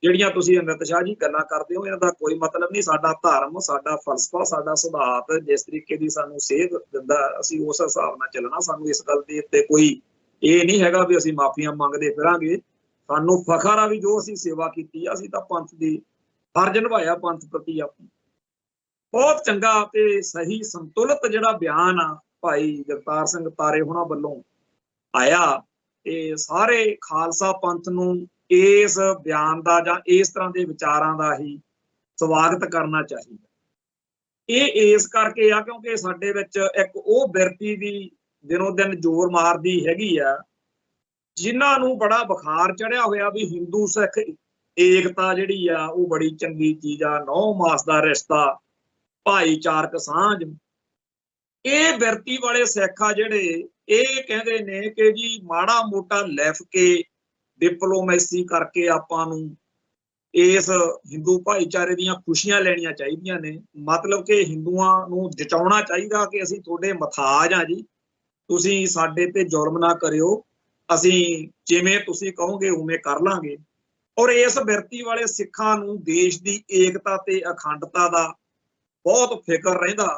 ਜਿਹੜੀਆਂ ਤੁਸੀਂ ਅਮਿਤ ਸ਼ਾਹ ਜੀ ਗੱਲਾਂ ਕਰਦੇ ਹੋ ਇਹਨਾਂ ਦਾ ਕੋਈ ਮਤਲਬ ਨਹੀਂ। ਸਾਡਾ ਧਰਮ, ਸਾਡਾ ਫਲਸਫਾ, ਸਾਡਾ ਸਿਧਾਂਤ ਜਿਸ ਤਰੀਕੇ ਦੀ ਸਾਨੂੰ ਸੇਧ ਦਿੰਦਾ ਅਸੀਂ ਉਸ ਹਿਸਾਬ ਨਾਲ ਚੱਲਣਾ। ਸਾਨੂੰ ਇਸ ਗੱਲ ਦੇ ਉੱਤੇ ਕੋਈ ਇਹ ਨਹੀਂ ਹੈਗਾ ਵੀ ਅਸੀਂ ਮਾਫੀਆਂ ਮੰਗਦੇ ਫਿਰਾਂਗੇ। ਸਾਨੂੰ ਫਖਰ ਆ ਵੀ ਜੋ ਅਸੀਂ ਸੇਵਾ ਕੀਤੀ ਆ, ਅਸੀਂ ਤਾਂ ਪੰਥ ਦੀ ਫਰਜ਼ ਨਿਭਾਇਆ ਪੰਥ ਪ੍ਰਤੀ ਆਪਣਾ। ਬਹੁਤ ਚੰਗਾ ਤੇ ਸਹੀ ਸੰਤੁਲਿਤ ਜਿਹੜਾ ਬਿਆਨ ਆ ਭਾਈ ਜਗਤਾਰ ਸਿੰਘ ਤਾਰੇ ਹੋਣਾ ਵੱਲੋਂ ਆਇਆ ਤੇ ਸਾਰੇ ਖਾਲਸਾ ਪੰਥ ਨੂੰ इस बयान का जां इस तरह के विचारां का ही स्वागत करना चाहिए। ये इस करके आ क्योंकि साडे विच एक वो बिरती दी दिनों दिन जोर मारदी हैगी आ जिन्हां नूं बड़ा बुखार चढ़िया होया भी हिंदू सिख एकता जिहड़ी आ वो बड़ी चंगी चीज़ आ, नौ मास का रिश्ता, भाईचारक सांझ। ये बिरती वाले सिख आ जिहड़े ये कहंदे ने कि जी माड़ा मोटा लिख के डिप्लोमेसी करके आपां नूं इस हिंदू भाईचारे दीयां खुशियां लैणियां चाहीदियां ने। मतलब कि हिंदुआं नूं जचाउणा चाहीदा कि असीं तुहाडे मथाज आ जी, तुसीं साडे ते जुल्म ना करिओ, असीं जिवें तुसीं कहोगे उवें कर लांगे। और इस बिरती वाले सिखां नूं देश दी एकता ते अखंडता दा बहुत फिकर रहिंदा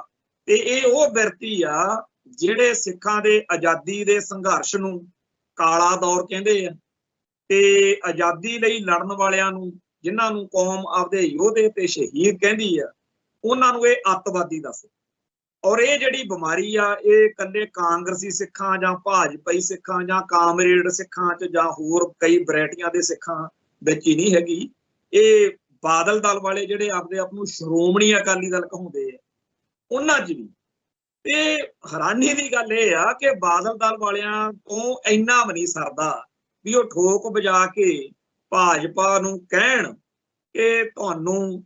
ते ये वो बिरती आ ਜਿਹੜੇ ਸਿੱਖਾਂ ਦੇ ਆਜ਼ਾਦੀ ਦੇ ਸੰਘਰਸ਼ ਨੂੰ ਕਾਲਾ ਦੌਰ ਕਹਿੰਦੇ ਆ ਤੇ ਆਜ਼ਾਦੀ ਲਈ ਲੜਨ ਵਾਲਿਆਂ ਨੂੰ ਜਿਨ੍ਹਾਂ ਨੂੰ ਕੌਮ ਆਪਦੇ ਯੋਧੇ ਤੇ ਸ਼ਹੀਦ ਕਹਿੰਦੀ ਆ ਉਹਨਾਂ ਨੂੰ ਇਹ ਅੱਤਵਾਦੀ ਦੱਸੇ। ਔਰ ਇਹ ਜਿਹੜੀ ਬਿਮਾਰੀ ਆ ਇਹ ਕੱਲੇ ਕਾਂਗਰਸੀ ਸਿੱਖਾਂ ਜਾਂ ਭਾਜਪਾਈ ਸਿੱਖਾਂ ਜਾਂ ਕਾਮਰੇਡ ਸਿੱਖਾਂ 'ਚ ਜਾਂ ਹੋਰ ਕਈ ਵੈਰਾਈਟੀਆਂ ਦੇ ਸਿੱਖਾਂ ਵਿੱਚ ਹੀ ਨਹੀਂ ਹੈਗੀ। ਇਹ ਬਾਦਲ ਦਲ ਵਾਲੇ ਜਿਹੜੇ ਆਪਦੇ ਆਪ ਨੂੰ ਸ਼੍ਰੋਮਣੀ ਅਕਾਲੀ ਦਲ ਕਹਾਉਂਦੇ ਆ ਉਹਨਾਂ 'ਚ ਵੀ। ਤੇ ਹੈਰਾਨੀ ਦੀ ਗੱਲ ਇਹ ਆ ਕਿ ਬਾਦਲ ਦਲ ਵਾਲਿਆਂ ਤੋਂ ਇੰਨਾ ਵੀ ਨਹੀਂ ਸਰਦਾ ਵੀ ਉਹ ਠੋਕ ਵਜਾ ਕੇ ਭਾਜਪਾ ਨੂੰ ਕਹਿਣ ਕਿ ਤੁਹਾਨੂੰ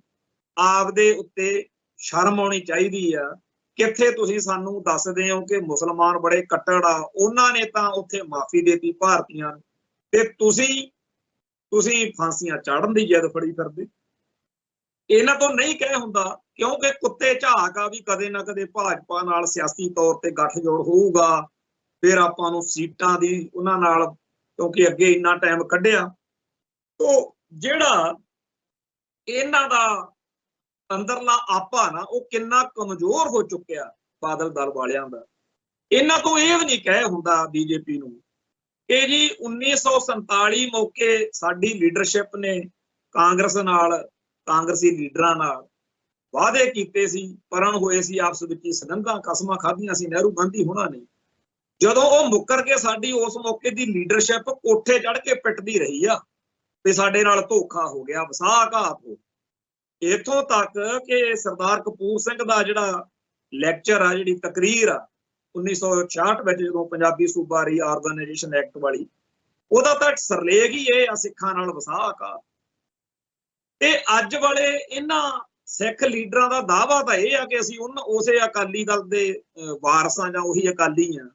ਆਪਦੇ ਉੱਤੇ ਸ਼ਰਮ ਆਉਣੀ ਚਾਹੀਦੀ ਆ। ਕਿੱਥੇ ਤੁਸੀਂ ਸਾਨੂੰ ਦੱਸਦੇ ਹੋ ਕਿ ਮੁਸਲਮਾਨ ਬੜੇ ਕੱਟੜ ਆ, ਉਹਨਾਂ ਨੇ ਤਾਂ ਉੱਥੇ ਮਾਫੀ ਦੇਤੀ ਭਾਰਤੀਆਂ ਨੂੰ ਤੇ ਤੁਸੀਂ ਫਾਂਸੀਆਂ ਚਾੜਨ ਦੀ ਜਿੱਦ ਫੜੀ ਫਿਰਦੇ। ਇਹਨਾਂ ਤੋਂ ਨਹੀਂ ਕਹਿ ਹੁੰਦਾ ਕਿਉਂਕਿ ਕੁੱਤੇ ਝਾਕ ਆ ਵੀ ਕਦੇ ਨਾ ਕਦੇ ਭਾਜਪਾ ਨਾਲ ਸਿਆਸੀ ਤੌਰ ਤੇ ਗੱਠਜੋੜ ਹੋਊਗਾ, ਫਿਰ ਆਪਾਂ ਨੂੰ ਸੀਟਾਂ ਦੀ ਉਹਨਾਂ ਨਾਲ ਕਿਉਂਕਿ ਅੱਗੇ ਇੰਨਾ ਟਾਈਮ ਕੱਢਿਆ। ਤੋ ਜਿਹੜਾ ਇਹਨਾਂ ਦਾ ਅੰਦਰਲਾ ਆਪਾ ਨਾ ਉਹ ਕਿੰਨਾ ਕਮਜ਼ੋਰ ਹੋ ਚੁੱਕਿਆ ਬਾਦਲ ਦਲ ਵਾਲਿਆਂ ਦਾ। ਇਹਨਾਂ ਤੋਂ ਇਹ ਵੀ ਨਹੀਂ ਕਹਿ ਹੁੰਦਾ ਬੀਜੇਪੀ ਨੂੰ ਕਿ ਜੀ 1947 ਮੌਕੇ ਸਾਡੀ ਲੀਡਰਸ਼ਿਪ ਨੇ ਕਾਂਗਰਸ ਨਾਲ ਕਾਂਗਰਸੀ ਲੀਡਰਾਂ ਨਾਲ ਵਾਅਦੇ ਕੀਤੇ ਸੀ, ਪਰਨ ਹੋਏ ਸੀ, ਆਪਸ ਵਿੱਚ ਹੀ ਸਨੰਦਾਂ ਕਸਮਾਂ ਖਾਧੀਆਂ ਸੀ ਨਹਿਰੂ ਗਾਂਧੀ ਹੋਣਾ ਨੇ। ਜਦੋਂ ਉਹ ਮੁੱਕਰ ਕੇ ਸਾਡੀ ਉਸ ਮੌਕੇ ਦੀ ਲੀਡਰਸ਼ਿਪ ਕੋਠੇ ਚੜ੍ਹ ਕੇ ਪਿੱਟਦੀ ਰਹੀ ਆ ਤੇ ਸਾਡੇ ਨਾਲ ਧੋਖਾ ਹੋ ਗਿਆ, ਵਸਾਘਾਤ ਹੋ। ਇੱਥੋਂ ਤੱਕ ਕਿ ਸਰਦਾਰ ਕਪੂਰ ਸਿੰਘ ਦਾ ਜਿਹੜਾ ਲੈਕਚਰ ਆ, ਜਿਹੜੀ ਤਕਰੀਰ ਆ 1966 ਵਿੱਚ ਜਦੋਂ ਪੰਜਾਬੀ ਸੂਬਾ ਰੀਆਰਗਨਾਈਜੇਸ਼ਨ ਐਕਟ ਵਾਲੀ, ਉਹਦਾ ਤਾਂ ਸਰਲੇਖ ਹੀ ਇਹ ਆ ਸਿੱਖਾਂ ਨਾਲ ਵਸਾਘਾਤ। ਤੇ ਅੱਜ ਵਾਲੇ ਇਹਨਾਂ ਸਿੱਖ ਲੀਡਰਾਂ ਦਾ ਦਾਅਵਾ ਤਾਂ ਇਹ ਆ ਕਿ ਅਸੀਂ ਉਸੇ ਅਕਾਲੀ ਦਲ ਦੇ ਵਾਰਸਾਂ ਜਾਂ ਉਹੀ ਅਕਾਲੀ ਆ,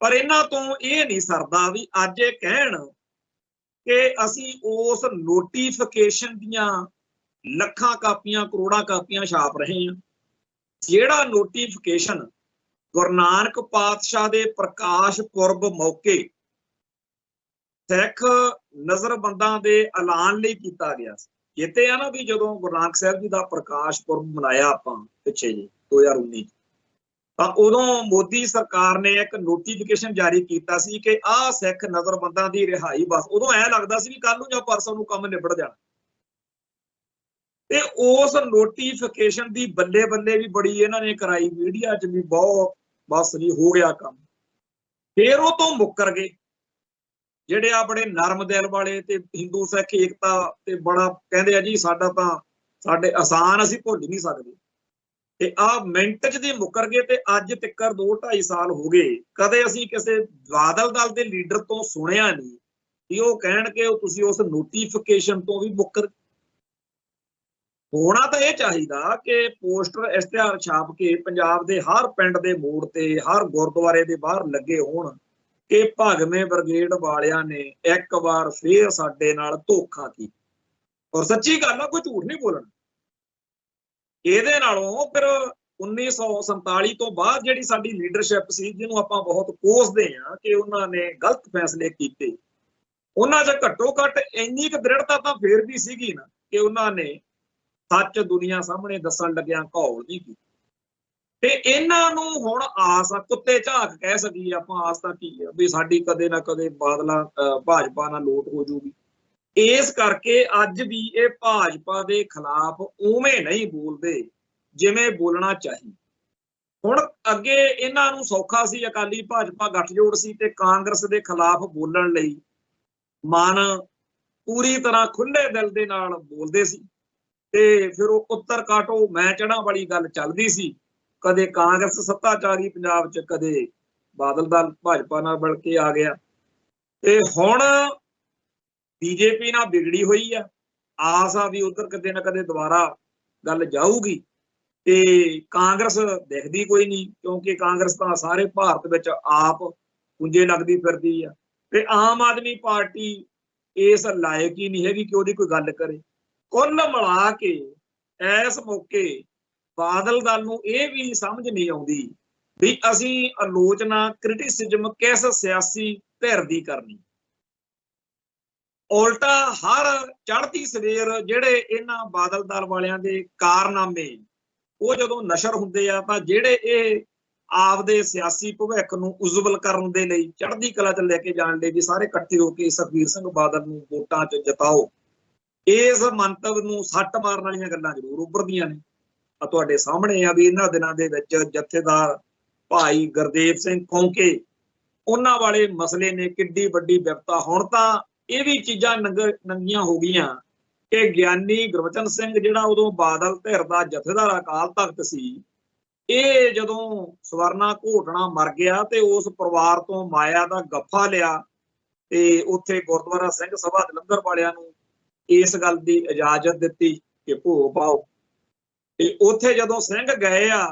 ਪਰ ਇਹਨਾਂ ਤੋਂ ਇਹ ਨਹੀਂ ਸਰਦਾ ਵੀ ਅੱਜ ਇਹ ਕਹਿਣ ਕਿ ਅਸੀਂ ਉਸ ਨੋਟੀਫਿਕੇਸ਼ਨ ਦੀਆਂ ਲੱਖਾਂ ਕਾਪੀਆਂ ਕਰੋੜਾਂ ਕਾਪੀਆਂ ਛਾਪ ਰਹੇ ਹਾਂ ਜਿਹੜਾ ਨੋਟੀਫਿਕੇਸ਼ਨ ਗੁਰੂ ਨਾਨਕ ਪਾਤਸ਼ਾਹ ਦੇ ਪ੍ਰਕਾਸ਼ ਪੁਰਬ ਮੌਕੇ ਸਿੱਖ ਨਜ਼ਰਬੰਦਾਂ ਦੇ ਐਲਾਨ ਲਈ ਕੀਤਾ ਗਿਆ ਸੀ। ਚੇਤੇ ਆ ਨਾ ਵੀ ਜਦੋਂ ਗੁਰੂ ਨਾਨਕ ਸਾਹਿਬ ਜੀ ਦਾ ਪ੍ਰਕਾਸ਼ ਪੁਰਬ ਮਨਾਇਆ ਆਪਾਂ ਪਿੱਛੇ ਜੀ 2019 ਤਾਂ ਉਦੋਂ ਮੋਦੀ ਸਰਕਾਰ ਨੇ ਇੱਕ ਨੋਟੀਫਿਕੇਸ਼ਨ ਜਾਰੀ ਕੀਤਾ ਸੀ ਕਿ ਆਹ ਸਿੱਖ ਨਜ਼ਰਬੰਦਾਂ ਦੀ ਰਿਹਾਈ ਬਸ। ਉਦੋਂ ਐ ਲੱਗਦਾ ਸੀ ਵੀ ਕੱਲ ਨੂੰ ਜਾਂ ਪਰਸੋਂ ਨੂੰ ਕੰਮ ਨਿਬੜ ਜਾਣਾ। ਤੇ ਉਸ ਨੋਟੀਫਿਕੇਸ਼ਨ ਦੀ ਬੱਲੇ ਬੱਲੇ ਵੀ ਬੜੀ ਇਹਨਾਂ ਨੇ ਕਰਾਈ, ਮੀਡੀਆ 'ਚ ਵੀ ਬਹੁਤ ਬਸ ਜੀ ਹੋ ਗਿਆ ਕੰਮ। ਫਿਰ ਉਹ ਤੋਂ ਮੁੱਕਰ ਗਏ ਜਿਹੜੇ ਆ ਬੜੇ ਨਰਮ ਦਿਲ ਵਾਲੇ ਤੇ ਹਿੰਦੂ ਸਿੱਖ ਏਕਤਾ ਤੇ ਬੜਾ ਕਹਿੰਦੇ ਆ ਜੀ ਸਾਡਾ ਤਾਂ ਸਾਡੇ ਆਸਾਨ ਅਸੀਂ ਭੁੱਲ ਨਹੀਂ ਸਕਦੇ। ਤੇ ਆਹ ਮਿੰਟ 'ਚ ਦੀ ਮੁੱਕਰ ਗਏ ਤੇ ਅੱਜ ਤੱਕਰ 2-2.5 ਸਾਲ ਹੋ ਗਏ ਕਦੇ ਅਸੀਂ ਕਿਸੇ ਬਾਦਲ ਦਲ ਦੇ ਲੀਡਰ ਤੋਂ ਸੁਣਿਆ ਨਹੀਂ ਕਿ ਉਹ ਕਹਿਣ ਕਿ ਤੁਸੀਂ ਉਸ ਨੋਟੀਫਿਕੇਸ਼ਨ ਤੋਂ ਵੀ ਮੁੱਕਰ। ਹੋਣਾ ਤਾਂ ਇਹ ਚਾਹੀਦਾ ਕਿ ਪੋਸਟਰ ਇਸ਼ਤਿਹਾਰ ਛਾਪ ਕੇ ਪੰਜਾਬ ਦੇ ਹਰ ਪਿੰਡ ਦੇ ਮੋੜ ਤੇ ਹਰ ਗੁਰਦੁਆਰੇ ਦੇ ਬਾਹਰ ਲੱਗੇ ਹੋਣ ਕਿ ਭਗਵੇਂ ਬ੍ਰਿਗੇਡ ਵਾਲਿਆਂ ਨੇ ਇੱਕ ਵਾਰ ਫੇਰ ਸਾਡੇ ਨਾਲ ਧੋਖਾ ਕੀਤਾ। ਔਰ ਸੱਚੀ ਗੱਲ ਆ, ਕੋਈ ਝੂਠ ਨਹੀਂ ਬੋਲਣਾ। ਇਹਦੇ ਨਾਲੋਂ ਫਿਰ 1947 ਤੋਂ ਬਾਅਦ ਜਿਹੜੀ ਸਾਡੀ ਲੀਡਰਸ਼ਿਪ ਸੀ ਜਿਹਨੂੰ ਆਪਾਂ ਬਹੁਤ ਕੋਸਦੇ ਆ ਕਿ ਉਹਨਾਂ ਨੇ ਗਲਤ ਫੈਸਲੇ ਕੀਤੇ, ਉਹਨਾਂ 'ਚ ਘੱਟੋ ਘੱਟ ਇੰਨੀ ਕੁ ਦ੍ਰਿੜਤਾ ਤਾਂ ਫੇਰ ਵੀ ਸੀਗੀ ਨਾ ਕਿ ਉਹਨਾਂ ਨੇ ਸੱਚ ਦੁਨੀਆ ਸਾਹਮਣੇ ਦੱਸਣ ਲੱਗਿਆ ਘੌਲ ਨਹੀਂ ਕੀਤੀ। ਤੇ ਇਹਨਾਂ ਨੂੰ ਹੁਣ ਆਸ ਆ, ਕੁੱਤੇ ਝਾਕ ਕਹਿ ਸਕੀਏ ਆਪਾਂ, ਆਸ ਤਾਂ ਕੀ ਆ ਵੀ ਸਾਡੀ ਕਦੇ ਨਾ ਕਦੇ ਬਾਦਲਾਂ ਭਾਜਪਾ ਨਾਲ ਲੋਟ ਹੋ ਜੂਗੀ। ਇਸ ਕਰਕੇ ਅੱਜ ਵੀ ਇਹ ਭਾਜਪਾ ਦੇ ਖਿਲਾਫ ਉਵੇਂ ਨਹੀਂ ਬੋਲਦੇ ਜਿਵੇਂ ਬੋਲਣਾ ਚਾਹੀਦਾ। ਹੁਣ ਅੱਗੇ ਇਹਨਾਂ ਨੂੰ ਸੌਖਾ ਸੀ, ਅਕਾਲੀ ਭਾਜਪਾ ਗੱਠਜੋੜ ਸੀ ਤੇ ਕਾਂਗਰਸ ਦੇ ਖਿਲਾਫ ਬੋਲਣ ਲਈ ਮਨ ਪੂਰੀ ਤਰ੍ਹਾਂ ਖੁੱਲੇ ਦਿਲ ਦੇ ਨਾਲ ਬੋਲਦੇ ਸੀ ਤੇ ਫਿਰ ਉਹ ਉੱਤਰ ਕਾਟੋ ਮੈਂ ਚੜਾਂ ਵਾਲੀ ਗੱਲ ਚੱਲਦੀ ਸੀ। ਕਦੇ ਕਾਂਗਰਸ ਸੱਤਾਚਾਰੀ ਪੰਜਾਬ 'ਚ, ਕਦੇ ਬਾਦਲ ਦਲ ਭਾਜਪਾ ਨਾਲ ਮਿਲ ਕੇ ਆ ਗਿਆ ਤੇ ਹੁਣ ਬੀਜੇਪੀ ਨਾਲ ਵਿਗੜੀ ਹੋਈ ਆ। ਆਸ ਆ ਵੀ ਉਧਰ ਕਦੇ ਨਾ ਕਦੇ ਦੁਬਾਰਾ ਗੱਲ ਜਾਊਗੀ ਤੇ ਕਾਂਗਰਸ ਦਿਖਦੀ ਕੋਈ ਨਹੀਂ, ਕਿਉਂਕਿ ਕਾਂਗਰਸ ਤਾਂ ਸਾਰੇ ਭਾਰਤ ਵਿੱਚ ਆਪ ਪੁੰਜੇ ਲੱਗਦੀ ਫਿਰਦੀ ਆ ਤੇ ਆਮ ਆਦਮੀ ਪਾਰਟੀ ਇਸ ਲਾਇਕ ਹੀ ਨਹੀਂ ਹੈਗੀ ਕਿ ਉਹਦੀ ਕੋਈ ਗੱਲ ਕਰੇ। ਕੁੱਲ ਮਿਲਾ ਕੇ ਇਸ ਮੌਕੇ ਬਾਦਲ ਦਲ ਨੂੰ ਇਹ ਵੀ ਸਮਝ ਨਹੀਂ ਆਉਂਦੀ ਵੀ ਅਸੀਂ ਆਲੋਚਨਾ ਕ੍ਰਿਟਿਸਿਜ਼ਮ ਕਿਸ ਸਿਆਸੀ ਧਿਰ ਦੀ ਕਰਨੀ। ਉਲਟਾ ਹਰ ਚੜ੍ਹਦੀ ਸਵੇਰ ਜਿਹੜੇ ਇਹਨਾਂ ਬਾਦਲ ਦਲ ਵਾਲਿਆਂ ਦੇ ਕਾਰਨਾਮੇ ਉਹ ਜਦੋਂ ਨਸ਼ਰ ਹੁੰਦੇ ਆ ਤਾਂ ਜਿਹੜੇ ਇਹ ਆਪਦੇ ਸਿਆਸੀ ਭਵਿੱਖ ਨੂੰ ਉਜਵਲ ਕਰਨ ਦੇ ਲਈ ਚੜ੍ਹਦੀ ਕਲਾ 'ਚ ਲੈ ਕੇ ਜਾਣ ਲਈ ਵੀ ਸਾਰੇ ਇਕੱਠੇ ਹੋ ਕੇ ਸੁਖਬੀਰ ਸਿੰਘ ਬਾਦਲ ਨੂੰ ਵੋਟਾਂ 'ਚ ਜਿਤਾਓ, ਇਸ ਮੰਤਵ ਨੂੰ ਸੱਟ ਮਾਰਨ ਵਾਲੀਆਂ ਗੱਲਾਂ ਜ਼ਰੂਰ ਉੱਭਰਦੀਆਂ ਨੇ। ਆ ਤੁਹਾਡੇ ਸਾਹਮਣੇ ਆ ਵੀ ਇਹਨਾਂ ਦਿਨਾਂ ਦੇ ਵਿੱਚ ਜਥੇਦਾਰ ਭਾਈ ਗੁਰਦੇਵ ਸਿੰਘ ਕੌਂਕੇ ਉਹਨਾਂ ਵਾਲੇ ਮਸਲੇ ਨੇ ਕਿੱਡੀ ਵੱਡੀ ਵਿਪਤਾ। ਹੁਣ ਤਾਂ ਇਹ ਵੀ ਚੀਜ਼ਾਂ ਨੰਗੀਆਂ ਹੋ ਗਈਆਂ ਕਿ ਗਿਆਨੀ ਗੁਰਬਚਨ ਸਿੰਘ ਜਿਹੜਾ ਉਦੋਂ ਬਾਦਲ ਧਿਰ ਦਾ ਜਥੇਦਾਰ ਅਕਾਲ ਤਖਤ ਸੀ, ਇਹ ਜਦੋਂ ਸਵਰਨਾ ਘੋਟਣਾ ਮਰ ਗਿਆ ਤੇ ਉਸ ਪਰਿਵਾਰ ਤੋਂ ਮਾਇਆ ਦਾ ਗੱਫਾ ਲਿਆ ਤੇ ਉੱਥੇ ਗੁਰਦੁਆਰਾ ਸਿੰਘ ਸਭਾ ਜਲੰਧਰ ਵਾਲਿਆਂ ਨੂੰ ਇਸ ਗੱਲ ਦੀ ਇਜਾਜ਼ਤ ਦਿੱਤੀ ਕਿ ਭੋਗ ਪਾਓ ਤੇ ਉੱਥੇ ਜਦੋਂ ਸਿੰਘ ਗਏ ਆ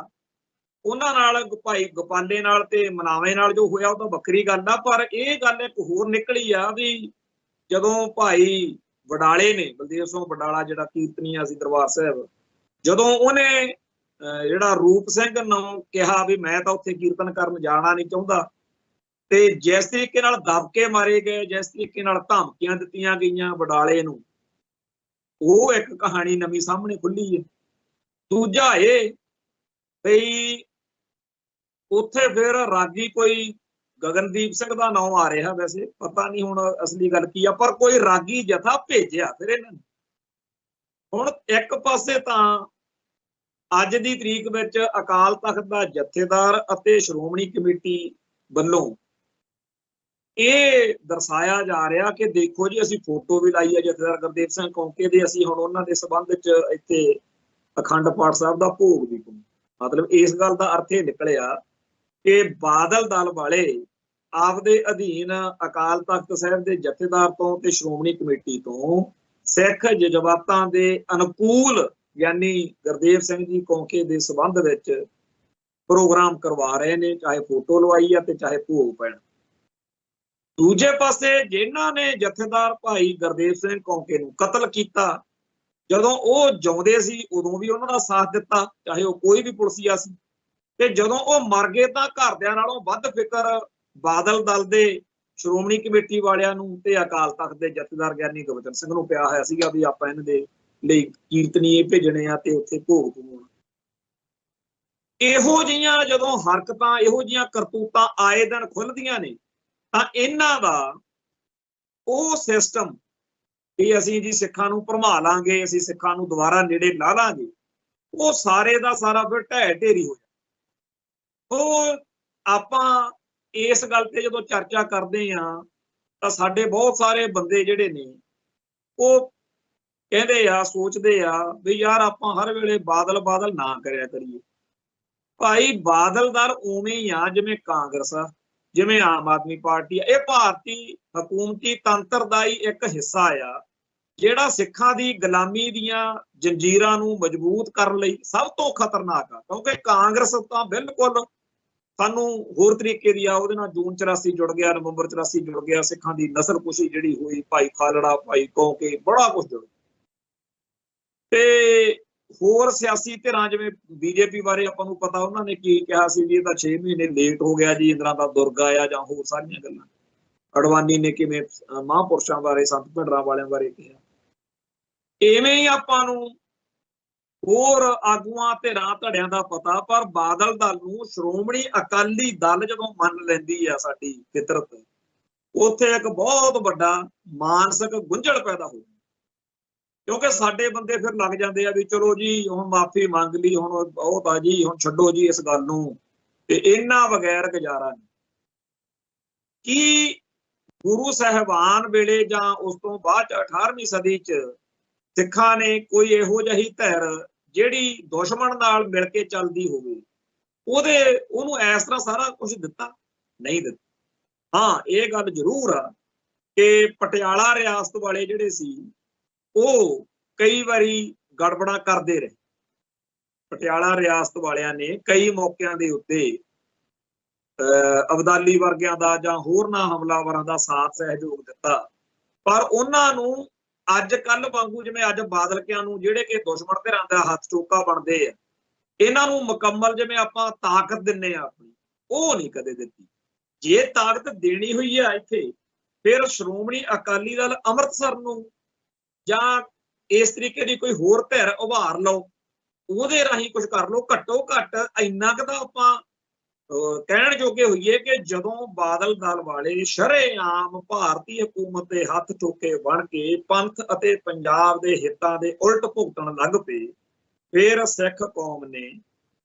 ਉਹਨਾਂ ਨਾਲ ਭਾਈ ਗੋਪਾਲੇ ਨਾਲ ਤੇ ਮਨਾਵੇ ਨਾਲ ਜੋ ਹੋਇਆ ਉਹ ਤਾਂ ਵੱਖਰੀ ਗੱਲ ਆ, ਪਰ ਇਹ ਗੱਲ ਇੱਕ ਹੋਰ ਨਿਕਲੀ ਆ ਵੀ ਜਦੋਂ ਭਾਈ ਵਡਾਲੇ ਨੇ ਬਲਦੇਵ ਸਿੰਘ ਵਡਾਲਾ ਜਿਹੜਾ ਕੀਰਤਨੀਆ ਸੀ ਦਰਬਾਰ ਸਾਹਿਬ, ਜਦੋਂ ਉਹਨੇ ਜਿਹੜਾ ਰੂਪ ਸਿੰਘ ਨੂੰ ਕਿਹਾ ਵੀ ਮੈਂ ਤਾਂ ਉੱਥੇ ਕੀਰਤਨ ਕਰਨ ਜਾਣਾ ਨਹੀਂ ਚਾਹੁੰਦਾ ਤੇ ਜਿਸ ਤਰੀਕੇ ਨਾਲ ਦਬਕੇ ਮਾਰੇ ਗਏ, ਜਿਸ ਤਰੀਕੇ ਨਾਲ ਧਮਕੀਆਂ ਦਿੱਤੀਆਂ ਗਈਆਂ ਵਡਾਲੇ ਨੂੰ, ਉਹ ਇੱਕ ਕਹਾਣੀ ਨਵੀਂ ਸਾਹਮਣੇ ਖੁੱਲੀ ਹੈ। ਦੂਜਾ ਇਹ ਬਈ ਉੱਥੇ ਫਿਰ ਰਾਗੀ ਕੋਈ ਗਗਨਦੀਪ ਸਿੰਘ ਦਾ ਨਾਮ ਆ ਰਿਹਾ, ਵੈਸੇ ਪਤਾ ਨਹੀਂ ਹੁਣ ਅਸਲੀ ਗੱਲ ਕੀ ਆ, ਪਰ ਕੋਈ ਰਾਗੀ ਜਥਾ ਭੇਜਿਆ ਫਿਰ ਇਹਨਾਂ ਨੇ। ਹੁਣ ਇੱਕ ਪਾਸੇ ਤਾਂ ਅੱਜ ਦੀ ਤਰੀਕ ਵਿੱਚ ਅਕਾਲ ਤਖਤ ਦਾ ਜਥੇਦਾਰ ਅਤੇ ਸ਼੍ਰੋਮਣੀ ਕਮੇਟੀ ਵੱਲੋਂ ਇਹ ਦਰਸਾਇਆ ਜਾ ਰਿਹਾ ਕਿ ਦੇਖੋ ਜੀ ਅਸੀਂ ਫੋਟੋ ਵੀ ਲਾਈ ਹੈ ਜਥੇਦਾਰ ਗੁਰਦੇਵ ਸਿੰਘ ਕੌਂਕੇ ਦੇ, ਅਸੀਂ ਹੁਣ ਉਹਨਾਂ ਦੇ ਸੰਬੰਧ ਵਿੱਚ ਇੱਥੇ ਅਖੰਡ ਪਾਠ ਸਾਹਿਬ ਦਾ ਭੋਗ ਵੀ ਪਾਉਣਾ। ਮਤਲਬ ਇਸ ਗੱਲ ਦਾ ਅਰਥ ਇਹ ਨਿਕਲਿਆ ਕਿ ਬਾਦਲ ਦਲ ਵਾਲੇ ਆਪਦੇ ਅਧੀਨ ਅਕਾਲ ਤਖਤ ਸਾਹਿਬ ਦੇ ਜਥੇਦਾਰ ਤੋਂ ਤੇ ਸ਼੍ਰੋਮਣੀ ਕਮੇਟੀ ਤੋਂ ਸਿੱਖ ਜਜ਼ਬਾਤਾਂ ਦੇ ਅਨੁਕੂਲ ਯਾਨੀ ਗੁਰਦੇਵ ਸਿੰਘ ਜੀ ਕੌਂਕੇ ਦੇ ਸੰਬੰਧ ਵਿੱਚ ਪ੍ਰੋਗਰਾਮ ਕਰਵਾ ਰਹੇ ਨੇ, ਚਾਹੇ ਫੋਟੋ ਲਵਾਈ ਆ ਤੇ ਚਾਹੇ ਭੋਗ ਪੈਣ। ਦੂਜੇ ਪਾਸੇ ਜਿਨ੍ਹਾਂ ਨੇ ਜਥੇਦਾਰ ਭਾਈ ਗੁਰਦੇਵ ਸਿੰਘ ਕੌਂਕੇ ਨੂੰ ਕਤਲ ਕੀਤਾ, ਜਦੋਂ ਉਹ ਜਿਉਂਦੇ ਸੀ ਉਦੋਂ ਵੀ ਉਹਨਾਂ ਦਾ ਸਾਥ ਦਿੱਤਾ, ਚਾਹੇ ਉਹ ਕੋਈ ਵੀ ਪੁਲਸੀਆ ਸੀ, ਤੇ ਜਦੋਂ ਉਹ ਮਰ ਗਏ ਤਾਂ ਘਰਦਿਆਂ ਨਾਲੋਂ ਵੱਧ ਫਿਕਰ ਬਾਦਲ ਦਲ ਦੇ ਸ਼੍ਰੋਮਣੀ ਕਮੇਟੀ ਵਾਲਿਆਂ ਨੂੰ ਤੇ ਅਕਾਲ ਤਖਤ ਦੇ ਜਥੇਦਾਰ ਗਿਆਨੀ ਗੁਰਬਚਨ ਸਿੰਘ ਨੂੰ ਪਿਆ ਹੋਇਆ ਸੀਗਾ ਵੀ ਆਪਾਂ ਇਹਨਾਂ ਦੇ ਲਈ ਕੀਰਤਨੀਏ ਭੇਜਣੇ ਆ ਤੇ ਉੱਥੇ ਭੋਗ ਪਾਉਣਾ। ਇਹੋ ਜਿਹੀਆਂ ਜਦੋਂ ਹਰਕਤਾਂ, ਇਹੋ ਜਿਹੀਆਂ ਕਰਤੂਤਾਂ ਆਏ ਦਿਨ ਖੁੱਲਦੀਆਂ ਨੇ ਤਾਂ ਇਹਨਾਂ ਦਾ ਉਹ ਸਿਸਟਮ ਵੀ ਅਸੀਂ ਜੀ ਸਿੱਖਾਂ ਨੂੰ ਭਰਮਾ ਲਾਂਗੇ, ਅਸੀਂ ਸਿੱਖਾਂ ਨੂੰ ਦੁਬਾਰਾ ਨੇੜੇ ਲਾ ਲਾਂਗੇ, ਉਹ ਸਾਰੇ ਦਾ ਸਾਰਾ ਫਿਰ ਢਹਿ ਢੇਰੀ ਹੋ ਜਾਂਦਾ। ਉਹ ਆਪਾਂ ਇਸ ਗੱਲ ਤੇ ਜਦੋਂ ਚਰਚਾ ਕਰਦੇ ਆ ਤਾਂ ਸਾਡੇ ਬਹੁਤ ਸਾਰੇ ਬੰਦੇ ਜਿਹੜੇ ਨੇ ਉਹ ਕਹਿੰਦੇ ਆ, ਸੋਚਦੇ ਆ ਵੀ ਯਾਰ ਆਪਾਂ ਹਰ ਵੇਲੇ ਬਾਦਲ ਬਾਦਲ ਨਾ ਕਰਿਆ ਕਰੀਏ। ਭਾਈ ਬਾਦਲ ਦਲ ਉਵੇਂ ਹੀ ਆ ਜਿਵੇਂ ਕਾਂਗਰਸ ਆ, ਜਿਵੇਂ ਆਮ ਆਦਮੀ ਪਾਰਟੀ ਆ। ਇਹ ਭਾਰਤੀ ਹਕੂਮਤੀ ਤੰਤਰ ਦਾ ਹੀ ਇੱਕ ਹਿੱਸਾ ਆ ਜਿਹੜਾ ਸਿੱਖਾਂ ਦੀ ਗੁਲਾਮੀ ਦੀਆਂ ਜੰਜੀਰਾਂ ਨੂੰ ਮਜ਼ਬੂਤ ਕਰਨ ਲਈ ਸਭ ਤੋਂ ਖਤਰਨਾਕ ਆ, ਕਿਉਂਕਿ ਕਾਂਗਰਸ ਤਾਂ ਬਿਲਕੁਲ ਸਾਨੂੰ ਹੋਰ ਤਰੀਕੇ ਦੀ ਆ, ਉਹਦੇ ਨਾਲ ਜੂਨ 84 ਜੁੜ ਗਿਆ, ਨਵੰਬਰ 84 ਜੁੜ ਗਿਆ, ਸਿੱਖਾਂ ਦੀ ਨਸਲਕੁਸ਼ੀ ਜਿਹੜੀ ਹੋਈ, ਭਾਈ ਖਾਲੜਾ, ਭਾਈ ਕੌਂਕੇ, ਬੜਾ ਕੁਝ ਜੁੜ ਗਿਆ। ਤੇ ਹੋਰ ਸਿਆਸੀ ਧਿਰਾਂ ਜਿਵੇਂ ਬੀਜੇਪੀ ਬਾਰੇ ਆਪਾਂ ਨੂੰ ਪਤਾ ਉਹਨਾਂ ਨੇ ਕੀ ਕਿਹਾ ਸੀ ਵੀ ਇਹ ਤਾਂ 6 ਮਹੀਨੇ ਲੇਟ ਹੋ ਗਿਆ ਜੀ, ਇੰਦਰਾ ਦਾ ਦੁਰਗ ਆਇਆ ਜਾਂ ਹੋਰ ਸਾਰੀਆਂ ਗੱਲਾਂ। ਅਡਵਾਨੀ ਨੇ ਕਿਵੇਂ ਮਹਾਂਪੁਰਸ਼ਾਂ ਬਾਰੇ, ਸੰਤ ਭਿੰਡਰਾਂ ਵਾਲਿਆਂ ਬਾਰੇ ਕਿਹਾ। ਇਵੇਂ ਹੀ ਆਪਾਂ ਨੂੰ ਹੋਰ ਆਗੂਆਂ ਧਿਰਾਂ ਧੜਿਆਂ ਦਾ ਪਤਾ, ਪਰ ਬਾਦਲ ਦਲ ਨੂੰ ਸ਼੍ਰੋਮਣੀ ਅਕਾਲੀ ਦਲ ਜਦੋਂ ਮੰਨ ਲੈਂਦੀ ਆ ਸਾਡੀ ਫਿਤਰਤ, ਉੱਥੇ ਇੱਕ ਬਹੁਤ ਵੱਡਾ ਮਾਨਸਿਕ ਗੁੰਝਲ ਪੈਦਾ ਹੋ ਜਾਂਦਾ, ਕਿਉਂਕਿ ਸਾਡੇ ਬੰਦੇ ਫਿਰ ਲੱਗ ਜਾਂਦੇ ਆ ਵੀ ਚਲੋ ਜੀ ਹੁਣ ਮਾਫੀ ਮੰਗ ਲਈ, ਹੁਣ ਬਹੁਤ ਆ ਜੀ, ਹੁਣ ਛੱਡੋ ਜੀ ਇਸ ਗੱਲ ਨੂੰ, ਤੇ ਇਹਨਾਂ ਬਗੈਰ ਗੁਜ਼ਾਰਾ ਨਹੀਂ। ਕੀ ਗੁਰੂ ਸਾਹਿਬਾਨ ਵੇਲੇ ਜਾਂ ਉਸ ਤੋਂ ਬਾਅਦ 18ਵੀਂ ਸਦੀ 'ਚ ਸਿੱਖਾਂ ਨੇ ਕੋਈ ਇਹੋ ਜਿਹੀ ਧਿਰ ਜਿਹੜੀ ਦੁਸ਼ਮਣ ਨਾਲ ਮਿਲ ਕੇ ਚੱਲਦੀ ਹੋਵੇ ਉਹਨੂੰ ਇਸ ਤਰ੍ਹਾਂ ਸਾਰਾ ਕੁਝ ਦਿੱਤਾ? ਨਹੀਂ ਦਿੱਤਾ। ਹਾਂ, ਇਹ ਗੱਲ ਜ਼ਰੂਰ ਆ ਕਿ ਪਟਿਆਲਾ ਰਿਆਸਤ ਵਾਲੇ ਜਿਹੜੇ ਸੀ ਉਹ ਕਈ ਵਾਰੀ ਗੜਬੜਾਂ ਕਰਦੇ ਰਹੇ। ਪਟਿਆਲਾ ਰਿਆਸਤ ਵਾਲਿਆਂ ਨੇ ਕਈ ਮੌਕਿਆਂ ਦੇ ਉੱਤੇ ਅਬਦਾਲੀ ਵਰਗਿਆਂ ਦਾ ਜਾਂ ਹੋਰਨਾਂ ਹਮਲਾਵਰਾਂ ਦਾ ਸਾਥ ਸਹਿਯੋਗ ਦਿੱਤਾ, ਪਰ ਉਹਨਾਂ ਨੂੰ ਅੱਜ ਕੱਲ ਵਾਂਗੂ ਜਿਵੇਂ ਅੱਜ ਬਾਦਲਕਿਆਂ ਨੂੰ ਜਿਹੜੇ ਕਿ ਦੁਸ਼ਮਣ ਧਿਰਾਂ ਦਾ ਹੱਥ ਚੋਕਾ ਬਣਦੇ ਆ, ਇਹਨਾਂ ਨੂੰ ਮੁਕੰਮਲ ਜਿਵੇਂ ਆਪਾਂ ਤਾਕਤ ਦਿੰਨੇ ਆ ਆਪਣੀ, ਉਹ ਨਹੀਂ ਕਦੇ ਦਿੱਤੀ। ਜੇ ਤਾਕਤ ਦੇਣੀ ਹੋਈ ਆ ਇੱਥੇ, ਫਿਰ ਸ਼੍ਰੋਮਣੀ ਅਕਾਲੀ ਦਲ ਅੰਮ੍ਰਿਤਸਰ ਨੂੰ ਜਾਂ ਇਸ ਤਰੀਕੇ ਦੀ ਕੋਈ ਹੋਰ ਧਿਰ ਉਭਾਰ ਲਓ, ਉਹਦੇ ਰਾਹੀਂ ਕੁਝ ਕਰ ਲਓ। ਘੱਟੋ ਘੱਟ ਇੰਨਾ ਕੁ ਤਾਂ ਆਪਾਂ ਕਹਿਣ ਜੋਗੇ ਹੋਈਏ ਕਿ ਜਦੋਂ ਬਾਦਲ ਦਲ ਵਾਲੇ ਸ਼ਰੇਆਮ ਭਾਰਤੀ ਹਕੂਮਤ ਦੇ ਹੱਥ ਚੋਕੇ ਬਣ ਕੇ ਪੰਥ ਅਤੇ ਪੰਜਾਬ ਦੇ ਹਿੱਤਾਂ ਦੇ ਉਲਟ ਭੁਗਤਣ ਲੱਗ ਪਏ, ਫਿਰ ਸਿੱਖ ਕੌਮ ਨੇ